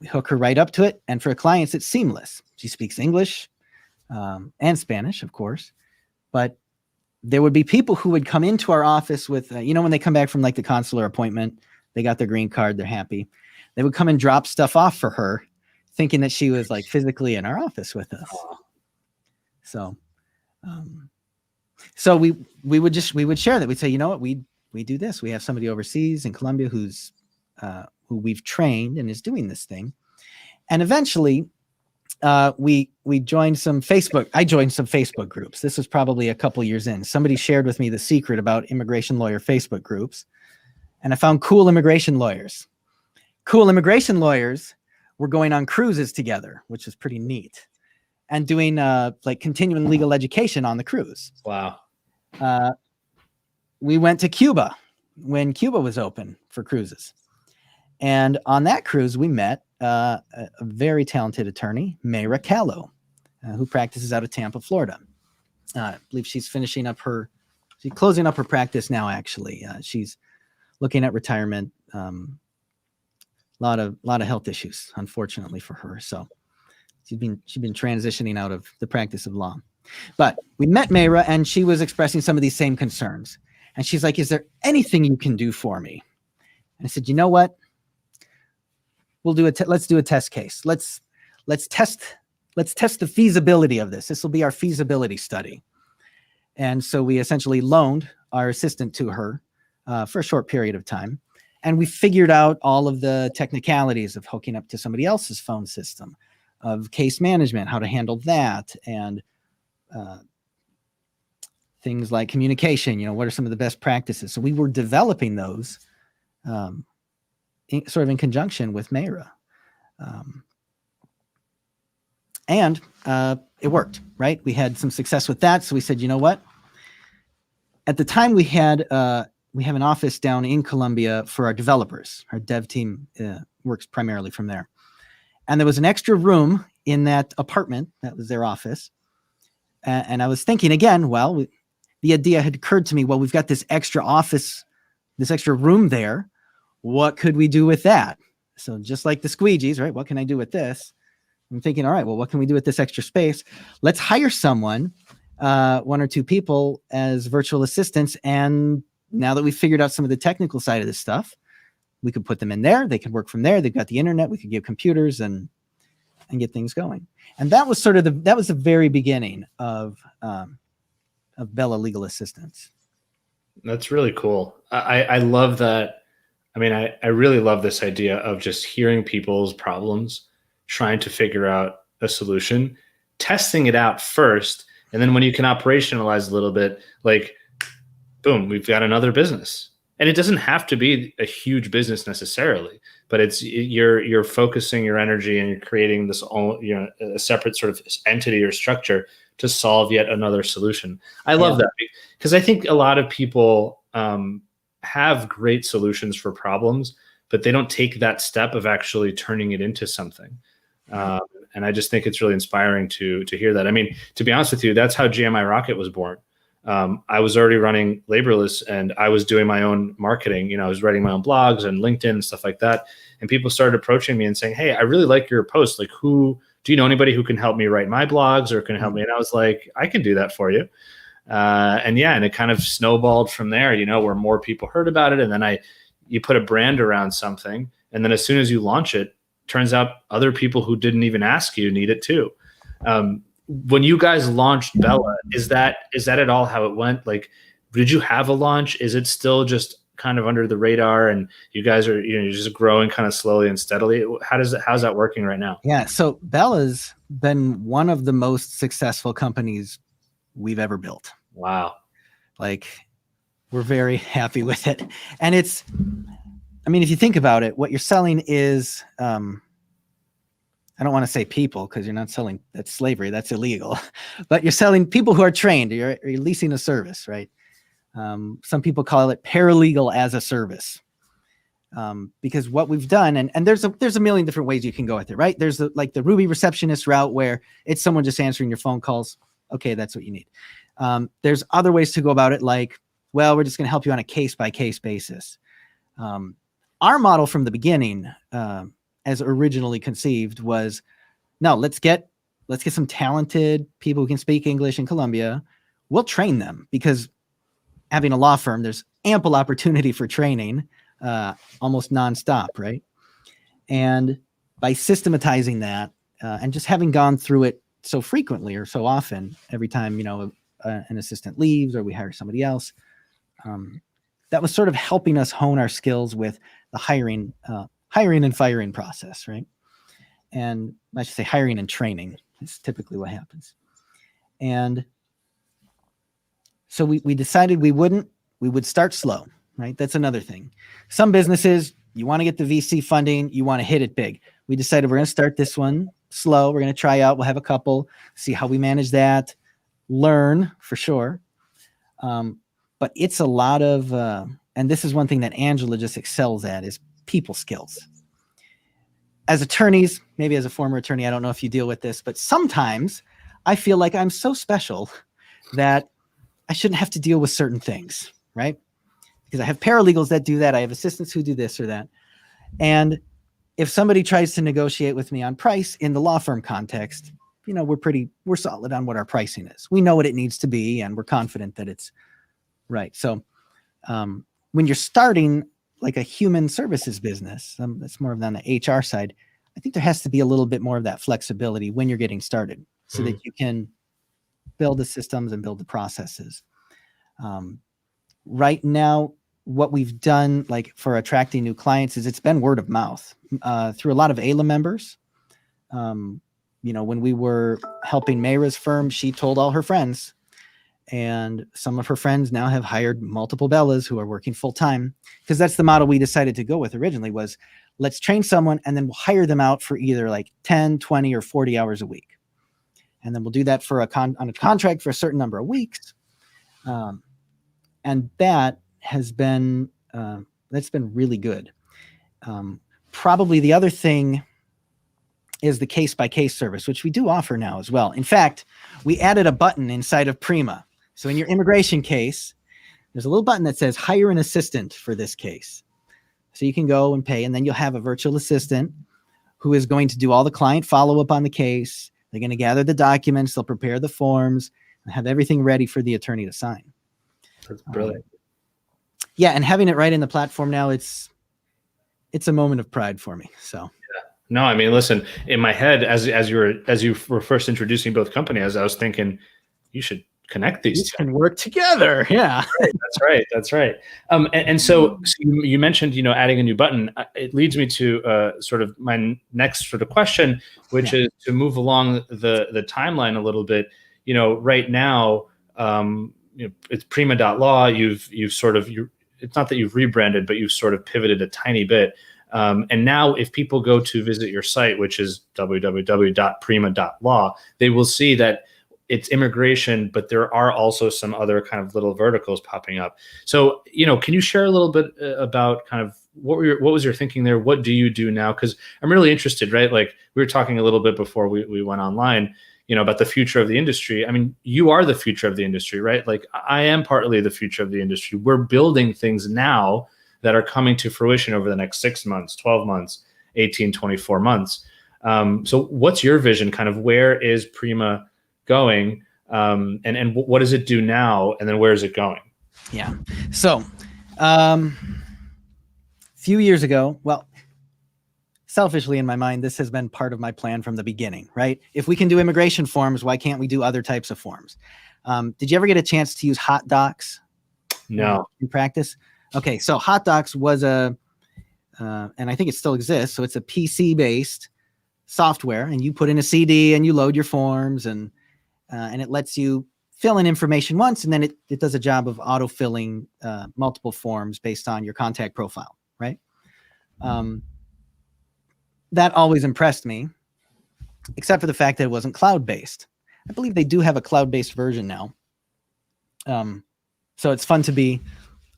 we hook her right up to it. And for clients, it's seamless. She speaks English and Spanish, of course. But there would be people who would come into our office with, when they come back from like the consular appointment, they got their green card, they're happy. They would come and drop stuff off for her, thinking that she was like physically in our office with us. So we would share that. We'd say, you know what, we do this. We have somebody overseas in Colombia who we've trained and is doing this thing. And eventually we joined some I joined some Facebook groups. This was probably a couple years in. Somebody shared with me the secret about immigration lawyer Facebook groups. And I found cool immigration lawyers. Cool immigration lawyers were going on cruises together, which was pretty neat, and doing like continuing legal education on the cruise. Wow. We went to Cuba when Cuba was open for cruises. And on that cruise, we met a very talented attorney, Mayra Callow, who practices out of Tampa, Florida. I believe she's closing up her practice now, actually. She's looking at retirement. A lot of health issues, unfortunately for her. So she's been transitioning out of the practice of law. But we met Mayra, and she was expressing some of these same concerns. And she's like, is there anything you can do for me? And I said, you know what? Let's do a test case. Let's test the feasibility of this. This will be our feasibility study. And so we essentially loaned our assistant to her for a short period of time. And we figured out all of the technicalities of hooking up to somebody else's phone system, of case management, how to handle that, and things like communication. What are some of the best practices? So we were developing those sort of in conjunction with Mayra. And it worked, right? We had some success with that. So we said, you know what? At the time we have an office down in Colombia for our developers. Our dev team works primarily from there. And there was an extra room in that apartment. That was their office. And I was thinking again, the idea had occurred to me, we've got this extra office, this extra room there. What could we do with that? So just like the squeegees, right? What can I do with this? I'm thinking, all right, what can we do with this extra space? Let's hire someone, one or two people as virtual assistants. And now that we've figured out some of the technical side of this stuff, we could put them in there. They could work from there. They've got the internet. We could give computers, and and get things going. And that was sort of the very beginning of Bella Legal Assistance. That's really cool. I love that. I mean, I really love this idea of just hearing people's problems, trying to figure out a solution, testing it out first. And then when you can operationalize a little bit, like, boom, we've got another business. And it doesn't have to be a huge business necessarily, but you're focusing your energy and you're creating this a separate sort of entity or structure to solve yet another solution. I love that, because I think a lot of people have great solutions for problems, but they don't take that step of actually turning it into something. And I just think it's really inspiring to hear that. I mean, to be honest with you, that's how GMI Rocket was born. I was already running Laborless, and I was doing my own marketing. I was writing my own blogs and LinkedIn and stuff like that. And people started approaching me and saying, "Hey, I really like your posts. Like, do you know anybody who can help me write my blogs or can help me?" And I was like, "I can do that for you." And it kind of snowballed from there, where more people heard about it. And then you put a brand around something. And then as soon as you launch it, turns out other people who didn't even ask you need it too. When you guys launched Bella, is that at all how it went? Like, did you have a launch? Is it still just kind of under the radar and you guys are, you're just growing kind of slowly and steadily? How's that working right now? Yeah. So Bella's been one of the most successful companies we've ever built. Wow. Like, we're very happy with it. And if you think about it, what you're selling is, I don't want to say people, because you're not selling, that's slavery, that's illegal, but you're selling people who are trained, you're leasing a service, right? Some people call it paralegal as a service. Because what we've done, and there's a million different ways you can go with it, right? There's the Ruby receptionist route where it's someone just answering your phone calls. Okay, that's what you need. There's other ways to go about it, like, well, we're just going to help you on a case-by-case basis. Our model from the beginning, as originally conceived, was, no, let's get some talented people who can speak English in Colombia. We'll train them, because having a law firm, there's ample opportunity for training, almost nonstop, right? And by systematizing that, and just having gone through it so frequently or so often, every time, an assistant leaves or we hire somebody else, that was sort of helping us hone our skills with the hiring and firing process, right? And I should say hiring and training is typically what happens. And so we decided we would start slow, right? That's another thing. Some businesses, you want to get the VC funding, you want to hit it big. We decided we're going to start this one slow. We're going to try out, we'll have a couple, see how we manage that, learn for sure. But it's a lot of, and this is one thing that Angela just excels at, is people skills. As attorneys, maybe as a former attorney, I don't know if you deal with this, but sometimes I feel like I'm so special that I shouldn't have to deal with certain things, right? Because I have paralegals that do that. I have assistants who do this or that. And if somebody tries to negotiate with me on price in the law firm context, we're solid on what our pricing is. We know what it needs to be, and we're confident that it's right. So when you're starting like a human services business, that's more of on the HR side, I think there has to be a little bit more of that flexibility when you're getting started, so that you can build the systems and build the processes. Right now, what we've done, like for attracting new clients, is it's been word of mouth through a lot of ALA members. When we were helping Mayra's firm, she told all her friends, and some of her friends now have hired multiple Bellas who are working full time, because that's the model we decided to go with originally, was let's train someone and then we'll hire them out for either like 10, 20 or 40 hours a week. And then we'll do that for on a contract for a certain number of weeks. And that has been, that's been really good. Probably the other thing is the case-by-case service, which we do offer now as well. In fact, we added a button inside of Prima. So in your immigration case, there's a little button that says hire an assistant for this case. So you can go and pay, and then you'll have a virtual assistant who is going to do all the client follow-up on the case. They're going to gather the documents, they'll prepare the forms, and have everything ready for the attorney to sign. That's brilliant. Yeah, and having it right in the platform now, it's a moment of pride for me. So No, I mean, listen, in my head, as you were first introducing both companies, I was thinking you should connect these These two. can work together. Yeah. That's right. That's right. And so you mentioned, adding a new button. It leads me to sort of my next sort of question, which is to move along the timeline a little bit. Right now, it's Prima.Law. You've sort of it's not that you've rebranded, but you've sort of pivoted a tiny bit. And now if people go to visit your site, which is www.prima.law, they will see that it's immigration, but there are also some other kind of little verticals popping up. So, can you share a little bit about kind of what was your thinking there? What do you do now? Because I'm really interested, right? Like we were talking a little bit before we went online, about the future of the industry. I mean, you are the future of the industry, right? Like I am partly the future of the industry. We're building things now that are coming to fruition over the next 6 months, 12 months, 18, 24 months. So what's your vision? Kind of where is Prima going, and what does it do now, and then where is it going? Yeah. So, few years ago, well, selfishly in my mind, this has been part of my plan from the beginning, right? If we can do immigration forms, why can't we do other types of forms? Did you ever get a chance to use HotDocs? No. In practice? Okay, so HotDocs was and I think it still exists. So it's a PC-based software, and you put in a CD and you load your forms, and it lets you fill in information once, and then it does a job of autofilling multiple forms based on your contact profile, right? That always impressed me, except for the fact that it wasn't cloud-based. I believe they do have a cloud-based version now. So it's fun to be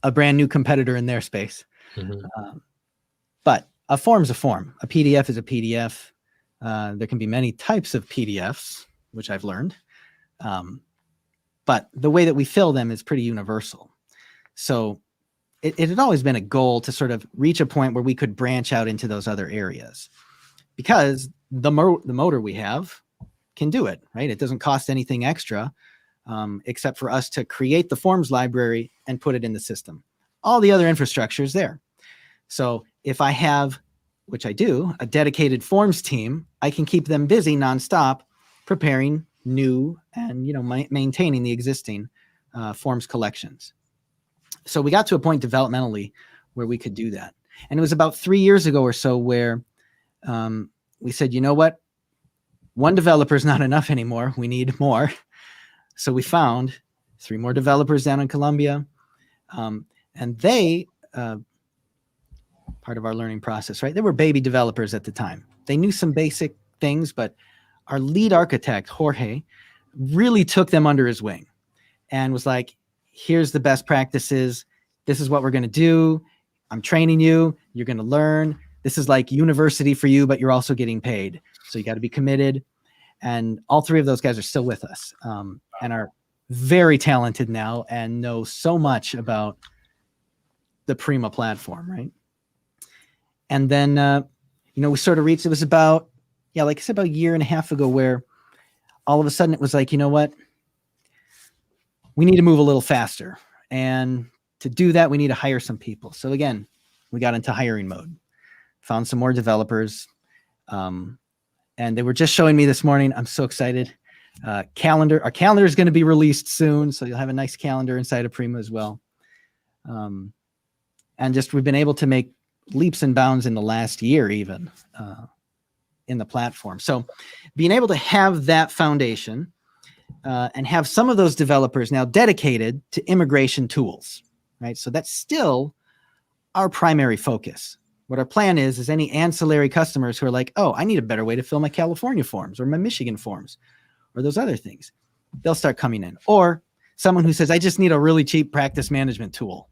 a brand new competitor in their space. Mm-hmm. But a form's a form. A PDF is a PDF. There can be many types of PDFs, which I've learned. But the way that we fill them is pretty universal. So it had always been a goal to sort of reach a point where we could branch out into those other areas, because the motor we have can do it, right? It doesn't cost anything extra, except for us to create the forms library and put it in the system. All the other infrastructure is there. So if I have, which I do, a dedicated forms team, I can keep them busy nonstop preparing new and maintaining the existing forms collections. So we got to a point developmentally where we could do that. And it was about 3 years ago or so where we said, you know what? One developer is not enough anymore. We need more. So we found 3 more developers down in Colombia. And they, part of our learning process, right? They were baby developers at the time. They knew some basic things, but our lead architect, Jorge, really took them under his wing and was like, here's the best practices. This is what we're going to do. I'm training you. You're going to learn. This is like university for you, but you're also getting paid. So you got to be committed. And all 3 of those guys are still with us and are very talented now and know so much about the Prima platform, right? And then, we sort of reached, it was about, like I said, about a year and a half ago, where all of a sudden it was like, you know what? We need to move a little faster. And to do that, we need to hire some people. So again, we got into hiring mode, found some more developers. And they were just showing me this morning. I'm so excited. Our calendar is going to be released soon. So you'll have a nice calendar inside of Prima as well. And just, we've been able to make leaps and bounds in the last year, even in the platform. So being able to have that foundation and have some of those developers now dedicated to immigration tools, right? So that's still our primary focus. What our plan is any ancillary customers who are like, oh, I need a better way to fill my California forms or my Michigan forms or those other things. They'll start coming in. Or someone who says, I just need a really cheap practice management tool.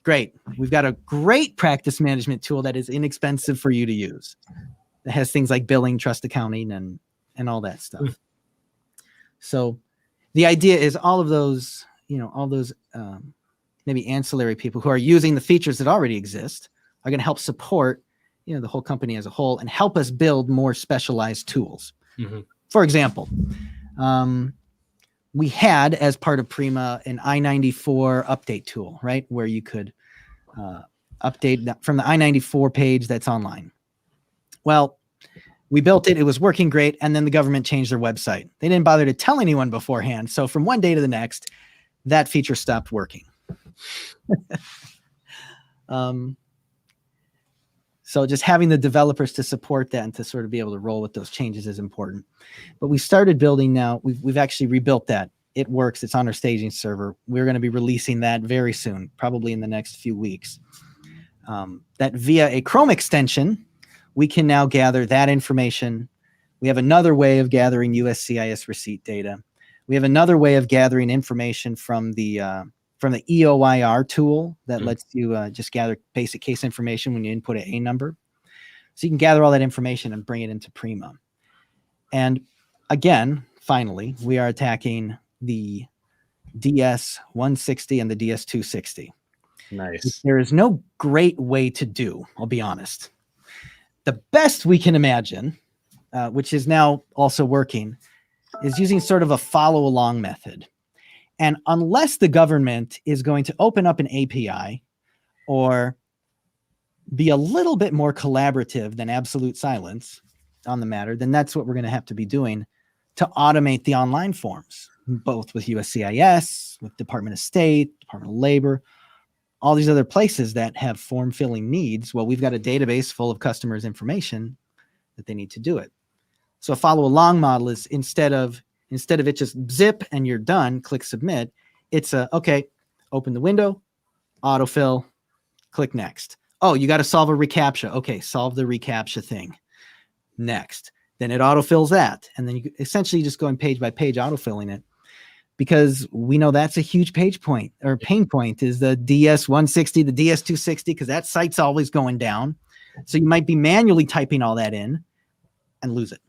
Great. We've got a great practice management tool that is inexpensive for you to use. It has things like billing, trust accounting, and all that stuff. So the idea is all those maybe ancillary people who are using the features that already exist are going to help support, the whole company as a whole and help us build more specialized tools. Mm-hmm. For example, we had, as part of Prima, an I-94 update tool, right? Where you could update from the I-94 page that's online. Well, We built it. It was working great. And then the government changed their website. They didn't bother to tell anyone beforehand. So from one day to the next, that feature stopped working. So just having the developers to support that and to sort of be able to roll with those changes is important. But we started building now. We've actually rebuilt that. It works. It's on our staging server. We're going to be releasing that very soon, probably in the next few weeks. That via a Chrome extension, we can now gather that information. We have another way of gathering USCIS receipt data. We have another way of gathering information from the EOIR tool that lets you just gather basic case information when you input a number. So you can gather all that information and bring it into Prima. And again, finally, we are attacking the DS-160 and the DS-260. Nice. There is no great way to do, I'll be honest. The best we can imagine, which is now also working, is using sort of a follow-along method. And unless the government is going to open up an API or be a little bit more collaborative than absolute silence on the matter, then that's what we're going to have to be doing to automate the online forms, both with USCIS, with Department of State, Department of Labor, all these other places that have form filling needs. Well, we've got a database full of customers' information that they need to do it. So a follow along model is instead of it just zip and you're done, click submit, it's okay, open the window, autofill, click next. Oh, you got to solve a reCAPTCHA. Okay, solve the reCAPTCHA thing. Next. Then it autofills that. And then you essentially just going page by page autofilling it, because we know that's a huge pain point is the DS-160, the DS-260, because that site's always going down. So you might be manually typing all that in and lose it.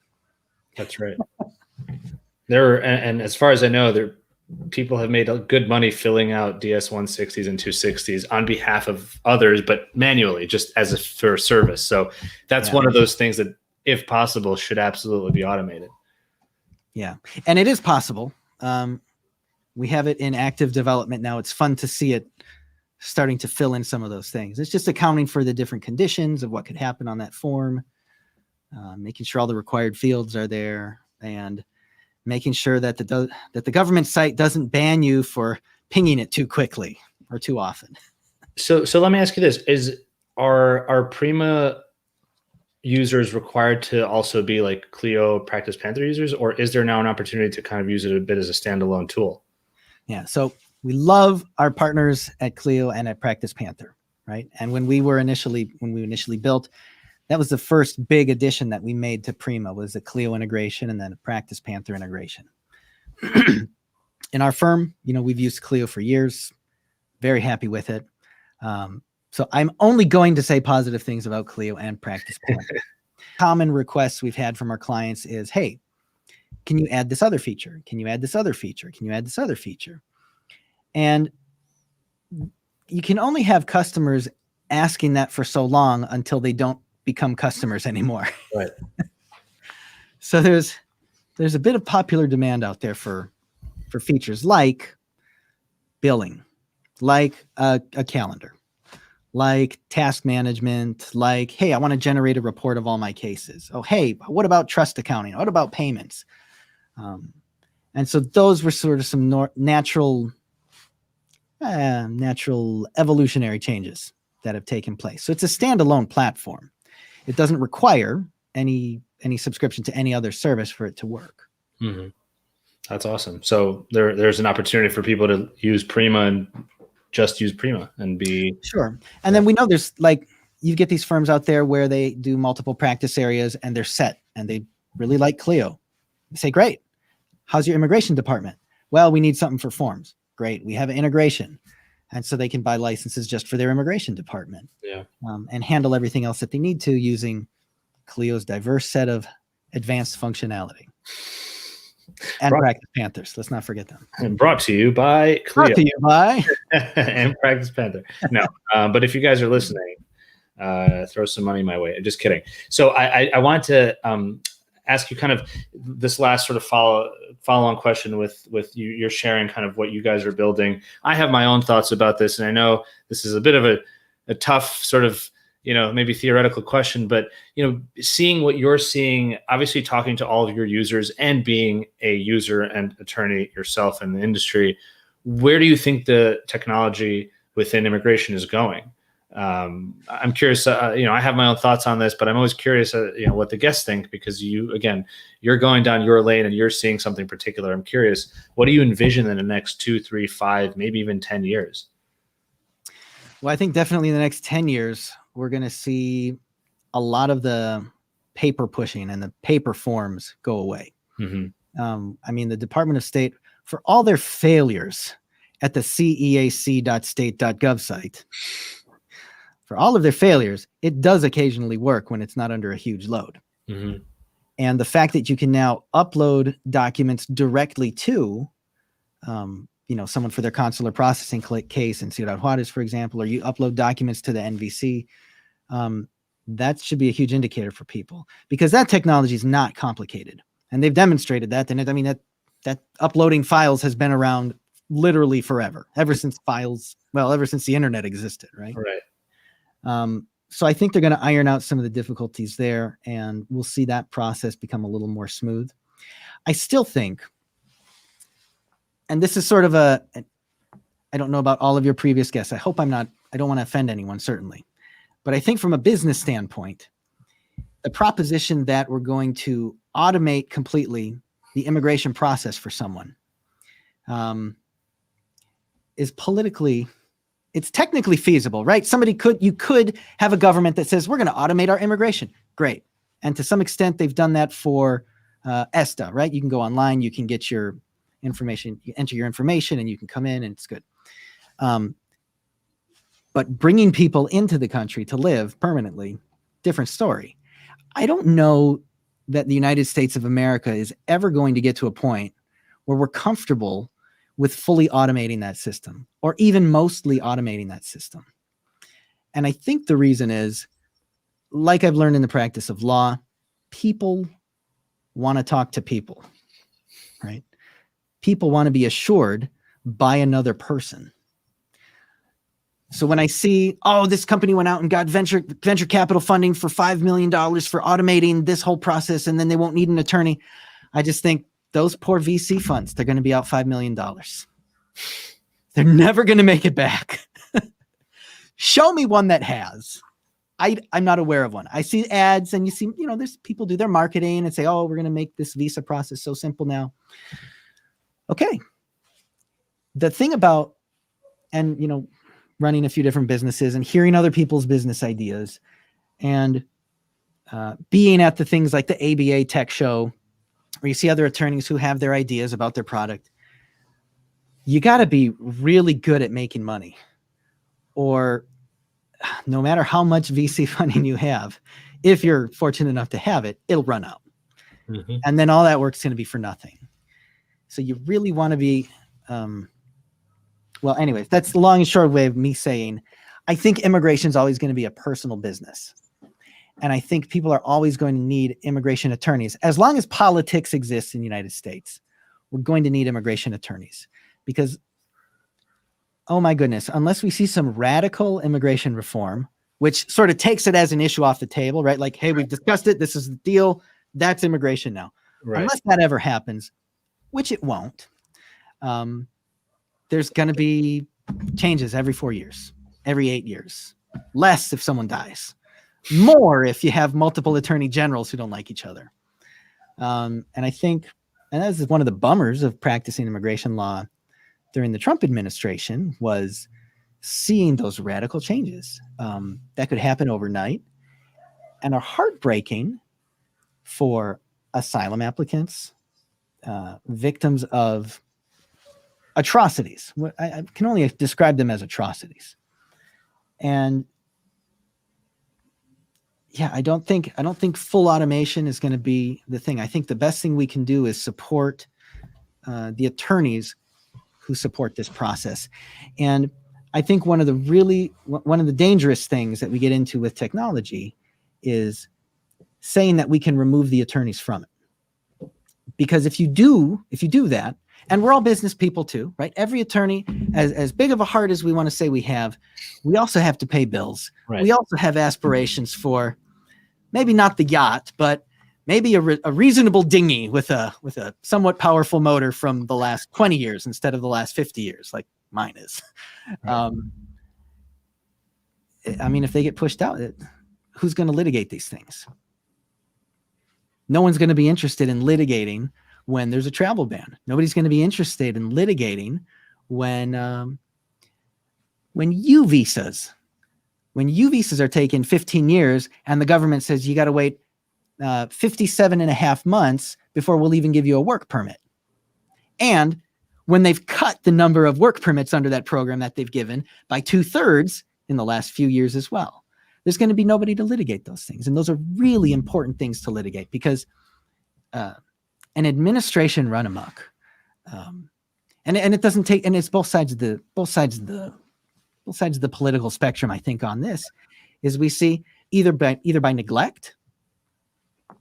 That's right. And as far as I know, people have made good money filling out DS-160s and 260s on behalf of others, but manually, just for a service. So that's one of those things that, if possible, should absolutely be automated. Yeah, and it is possible. We have it in active development now. It's fun to see it starting to fill in some of those things. It's just accounting for the different conditions of what could happen on that form, making sure all the required fields are there, and making sure that the government site doesn't ban you for pinging it too quickly or too often. So let me ask you this: are Prima users required to also be like Clio Practice Panther users, or is there now an opportunity to kind of use it a bit as a standalone tool? Yeah, so we love our partners at Clio and at Practice Panther, right? And when we initially built, that was the first big addition that we made to Prima, was a Clio integration and then a Practice Panther integration. In our firm, we've used Clio for years, very happy with it. So I'm only going to say positive things about Clio and Practice Panther. Common requests we've had from our clients is, hey, can you add this other feature? Can you add this other feature? Can you add this other feature? And you can only have customers asking that for so long until they don't become customers anymore. Right. So there's a bit of popular demand out there for features like billing, like a calendar, like task management, like, hey, I want to generate a report of all my cases. Oh, hey, what about trust accounting? What about payments? And so those were sort of some natural evolutionary changes that have taken place. So it's a standalone platform. It doesn't require any subscription to any other service for it to work. Mm-hmm. That's awesome. So there's an opportunity for people to use Prima and just use Prima and be sure. And then we know there's you get these firms out there where they do multiple practice areas and they're set and they really like Clio. You say, great. How's your immigration department? Well, we need something for forms. Great. We have an integration. And so they can buy licenses just for their immigration department. Yeah. And handle everything else that they need to using Clio's diverse set of advanced functionality. And Practice Panthers. Let's not forget them. And brought to you by Clio. Brought to you by and Practice Panther. No, but if you guys are listening, throw some money my way. I'm just kidding. So I want to ask you kind of this last sort of follow-on question with you're sharing kind of what you guys are building. I have my own thoughts about this, and I know this is a bit of a tough sort of maybe theoretical question, but, seeing what you're seeing, obviously talking to all of your users and being a user and attorney yourself in the industry, where do you think the technology within immigration is going? I'm curious, I have my own thoughts on this, but I'm always curious, what the guests think, because you're going down your lane and you're seeing something particular. I'm curious, what do you envision in the next 2, 3, 5, maybe even 10 years? Well, I think definitely in the next 10 years, we're going to see a lot of the paper pushing and the paper forms go away. Mm-hmm. The Department of State, for all their failures at the ceac.state.gov site, for all of their failures, it does occasionally work when it's not under a huge load. Mm-hmm. And the fact that you can now upload documents directly to, someone for their consular processing case in Ciudad Juarez, for example, or you upload documents to the NVC, that should be a huge indicator for people, because that technology is not complicated. And they've demonstrated that. And that uploading files has been around literally forever, ever since the internet existed, right? Right. So I think they're going to iron out some of the difficulties there, and we'll see that process become a little more smooth. I still think, and this is sort of I don't know about all of your previous guests. I don't want to offend anyone, certainly. But I think from a business standpoint, the proposition that we're going to automate completely the immigration process for someone is politically, it's technically feasible, right? You could have a government that says, we're going to automate our immigration. Great. And to some extent, they've done that for ESTA, right? You can go online, you can get your information, you enter your information, and you can come in, and it's good. But bringing people into the country to live permanently, different story. I don't know that the United States of America is ever going to get to a point where we're comfortable with fully automating that system, or even mostly automating that system. And I think the reason is, like I've learned in the practice of law, people want to talk to people, right? People want to be assured by another person. So when I see, this company went out and got venture capital funding for $5 million for automating this whole process, and then they won't need an attorney, I just think, those poor VC funds, they're going to be out $5 million. They're never going to make it back. Show me one that has. I'm not aware of one. I see ads, and you see, there's people do their marketing and say, we're going to make this visa process so simple now. Okay. The thing about, and, running a few different businesses and hearing other people's business ideas, and being at the things like the ABA Tech Show, where you see other attorneys who have their ideas about their product, you got to be really good at making money, or no matter how much VC funding you have, if you're fortunate enough to have it, it'll run out. Mm-hmm. And then all that work's going to be for nothing. So you really want to be, anyways, that's the long and short way of me saying, I think immigration is always going to be a personal business. And I think people are always going to need immigration attorneys. As long as politics exists in the United States, we're going to need immigration attorneys, because, oh my goodness, unless we see some radical immigration reform, which sort of takes it as an issue off the table, right? Like, hey, we've discussed it. This is the deal. That's immigration now. Right. Unless that ever happens, which it won't, there's going to be changes every 4 years, every 8 years, less if someone dies, more if you have multiple attorney generals who don't like each other. And I think, and that's one of the bummers of practicing immigration law during the Trump administration, was seeing those radical changes that could happen overnight and are heartbreaking for asylum applicants, victims of atrocities. I can only describe them as atrocities. And yeah, I don't think full automation is going to be the thing. I think the best thing we can do is support the attorneys who support this process. And I think one of the dangerous things that we get into with technology is saying that we can remove the attorneys from it. Because if you do that, And we're all business people too, right? Every attorney, as big of a heart as we want to say we have, we also have to pay bills. Right. We also have aspirations for maybe not the yacht, but maybe a reasonable dinghy with a somewhat powerful motor from the last 20 years instead of the last 50 years, like mine is. Right. I mean, if they get pushed out, who's going to litigate these things? No one's going to be interested in litigating when there's a travel ban. Nobody's going to be interested in litigating when U visas are taken 15 years and the government says you got to wait 57 and a half months before we'll even give you a work permit. And when they've cut the number of work permits under that program that they've given by 2/3 in the last few years as well, there's going to be nobody to litigate those things. And those are really important things to litigate because an administration run amok, and it doesn't take, and it's both sides of the political spectrum. I think on this is we see either by neglect,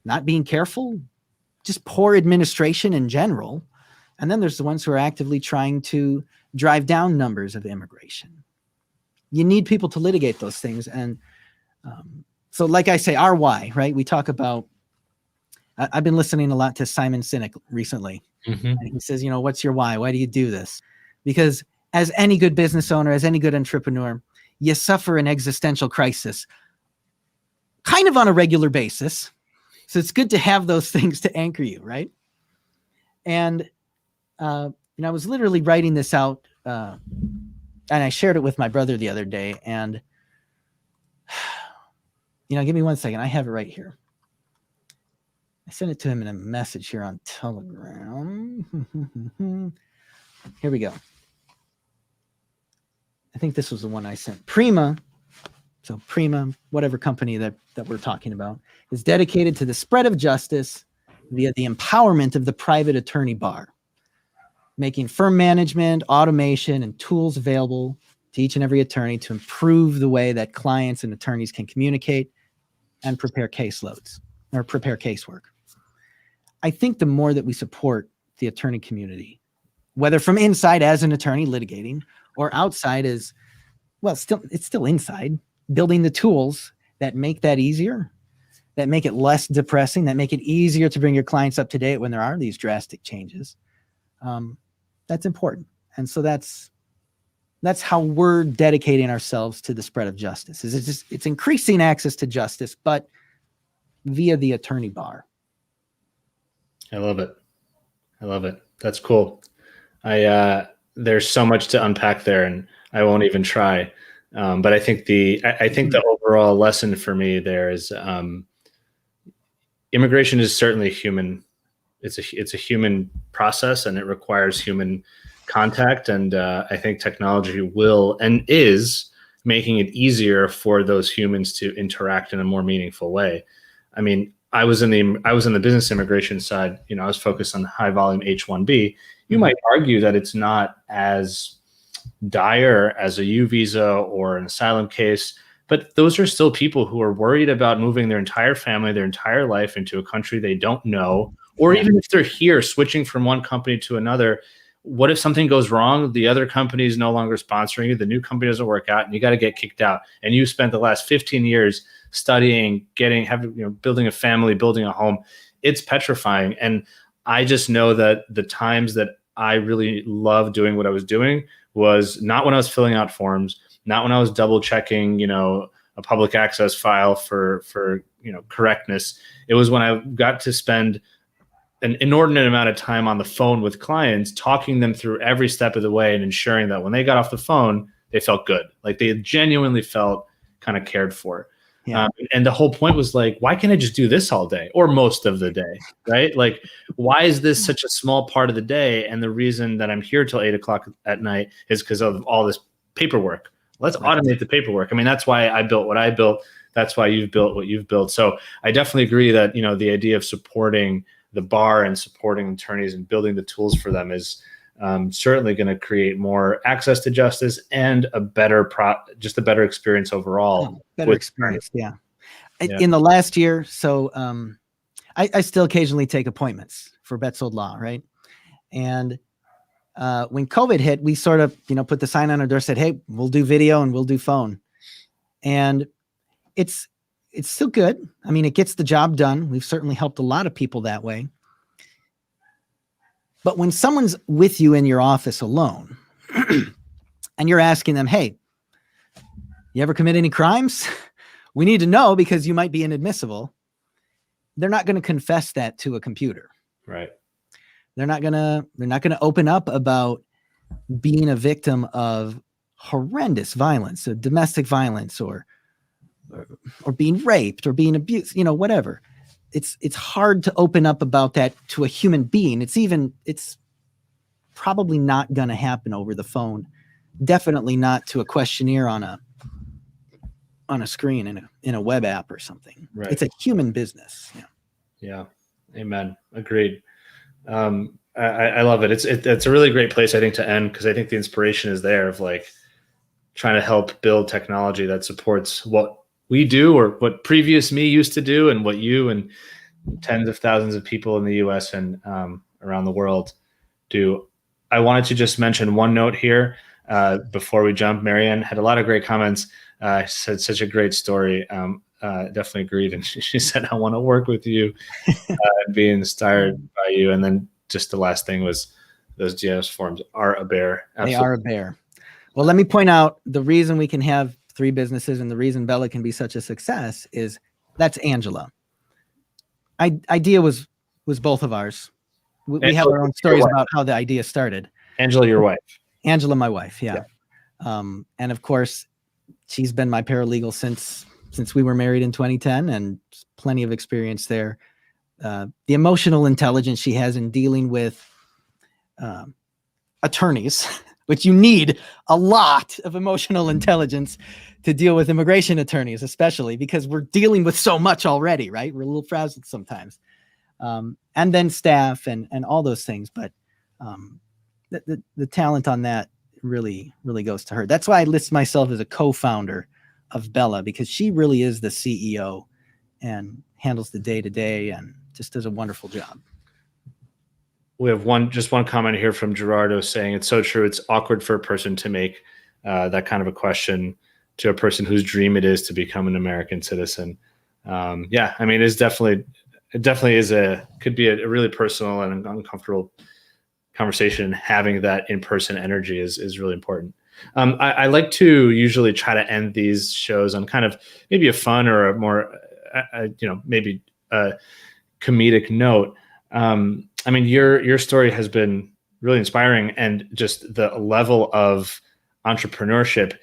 not being careful, just poor administration in general, and then there's the ones who are actively trying to drive down numbers of immigration. You need people to litigate those things, and so, like I say, our why, right? We talk about. I've been listening a lot to Simon Sinek recently. Mm-hmm. And he says, what's your why? Why do you do this? Because as any good business owner, as any good entrepreneur, you suffer an existential crisis kind of on a regular basis. So it's good to have those things to anchor you, right? And I was literally writing this out, and I shared it with my brother the other day. And, give me 1 second. I have it right here. I sent it to him in a message here on Telegram. Here we go. I think this was the one I sent. Prima, whatever company that we're talking about, is dedicated to the spread of justice via the empowerment of the private attorney bar, making firm management, automation, and tools available to each and every attorney to improve the way that clients and attorneys can communicate and prepare caseloads or prepare casework. I think the more that we support the attorney community, whether from inside as an attorney litigating or outside as, well, it's still inside, building the tools that make that easier, that make it less depressing, that make it easier to bring your clients up to date when there are these drastic changes. That's important. And so that's how we're dedicating ourselves to the spread of justice. It's increasing access to justice, but via the attorney bar. I love it. That's cool. There's so much to unpack there, and I won't even try. But I think the overall lesson for me there is immigration is certainly human. It's a human process, and it requires human contact. And I think technology will and is making it easier for those humans to interact in a more meaningful way. I mean, I was in the business immigration side. I was focused on high volume H-1B. You might argue that it's not as dire as a U visa or an asylum case, but those are still people who are worried about moving their entire family, their entire life into a country they don't know, or even if they're here switching from one company to another. What if something goes wrong? The other company is no longer sponsoring you. The new company doesn't work out, and you got to get kicked out. And you spent the last 15 years studying, building a family, building a home. It's petrifying. And I just know that the times that I really loved doing what I was doing was not when I was filling out forms, not when I was double checking, a public access file for correctness. It was when I got to spend an inordinate amount of time on the phone with clients, talking them through every step of the way and ensuring that when they got off the phone, they felt good. Like they genuinely felt kind of cared for. Yeah. And the whole point was like, why can't I just do this all day or most of the day, right? Like, why is this such a small part of the day? And the reason that I'm here till 8:00 at night is because of all this paperwork. Let's automate the paperwork. I mean, that's why I built what I built. That's why you've built what you've built. So I definitely agree that, the idea of supporting the bar and supporting attorneys and building the tools for them is certainly going to create more access to justice and a better experience overall. Better experience, yeah. In the last year, so I still occasionally take appointments for Betzold Law, right? And when COVID hit, we sort of, put the sign on our door, said, hey, we'll do video and we'll do phone. And it's still good. I mean, it gets the job done. We've certainly helped a lot of people that way. But when someone's with you in your office alone and you're asking them, hey, you ever commit any crimes? We need to know because you might be inadmissible. They're not going to confess that to a computer. Right. They're not going to open up about being a victim of horrendous violence, so domestic violence or being raped or being abused, whatever. It's hard to open up about that to a human being. It's probably not going to happen over the phone. Definitely not to a questionnaire on a screen in a web app or something. Right. It's a human business. Yeah. Amen. Agreed. I love it. It's a really great place, I think, to end, because I think the inspiration is there of like trying to help build technology that supports what we do or what previous me used to do and what you and tens of thousands of people in the US and around the world do. I wanted to just mention one note here before we jump. Marianne had a lot of great comments. Said such a great story. Definitely agreed. And she said, I want to work with you and be inspired by you. And then just the last thing was those GS forms are a bear. Absolutely. They are a bear. Well, let me point out the reason we can have 3 businesses and the reason Bella can be such a success is that's Angela. Idea was both of ours. We have our own stories about how the idea started. Angela, your wife. Angela, my wife. Yeah. And of course, she's been my paralegal since we were married in 2010 and plenty of experience there. The emotional intelligence she has in dealing with attorneys, which you need a lot of emotional intelligence to deal with immigration attorneys, especially because we're dealing with so much already, right? We're a little frazzled sometimes. And then staff and all those things. But the talent on that really, really goes to her. That's why I list myself as a co-founder of Bella, because she really is the CEO and handles the day-to-day and just does a wonderful job. We have one comment here from Gerardo saying it's so true. It's awkward for a person to make that kind of a question to a person whose dream it is to become an American citizen. Yeah, I mean, it definitely could be a really personal and uncomfortable conversation. Having that in-person energy is really important. I like to usually try to end these shows on kind of maybe a fun or a more, maybe a comedic note. I mean, your story has been really inspiring, and just the level of entrepreneurship.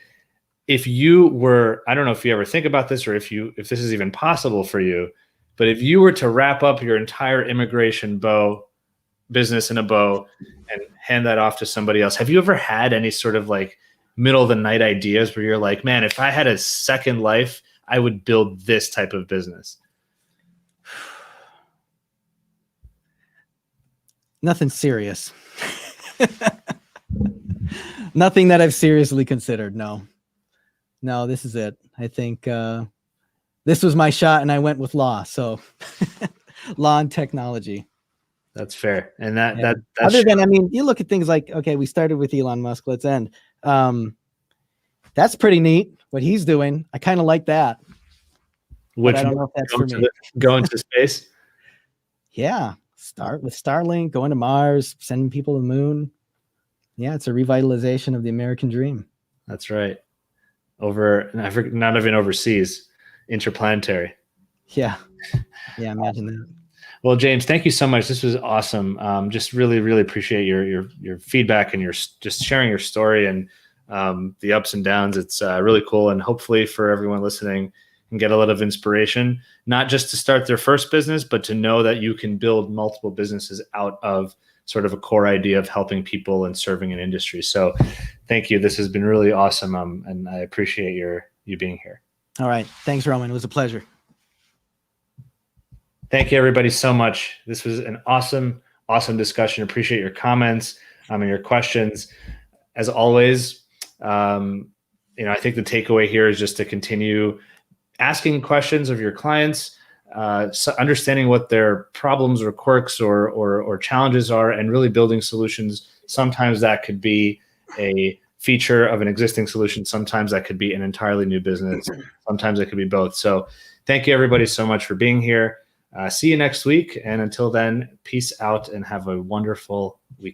If you were, I don't know if you ever think about this or if this is even possible for you, but if you were to wrap up your entire immigration business in a bow and hand that off to somebody else, have you ever had any sort of like middle of the night ideas where you're like, man, if I had a second life, I would build this type of business? Nothing serious. Nothing that I've seriously considered. No, this is it. I think this was my shot and I went with law. So law and technology. That's fair. And that's other than, I mean, you look at things like, okay, we started with Elon Musk. Let's end. That's pretty neat what he's doing. I kind of like that. Which I don't know if that's for me. Going to space. Yeah. Start with Starlink, going to Mars, sending people to the moon. Yeah, it's a revitalization of the American dream. That's right. Not even overseas, interplanetary. Yeah. Yeah, imagine that. Well, James, thank you so much. This was awesome. Just really, really appreciate your feedback and your just sharing your story and the ups and downs. It's really cool, and hopefully for everyone listening, and get a lot of inspiration, not just to start their first business, but to know that you can build multiple businesses out of sort of a core idea of helping people and serving an industry. So thank you. This has been really awesome. And I appreciate you being here. All right. Thanks, Roman. It was a pleasure. Thank you, everybody, so much. This was an awesome discussion. Appreciate your comments and your questions. As always, I think the takeaway here is just to continue asking questions of your clients, understanding what their problems or quirks or challenges are, and really building solutions Sometimes that could be a feature of an existing solution. Sometimes that could be an entirely new business. Sometimes it could be both. So thank you everybody so much for being here. See you next week. And until then, peace out and have a wonderful weekend.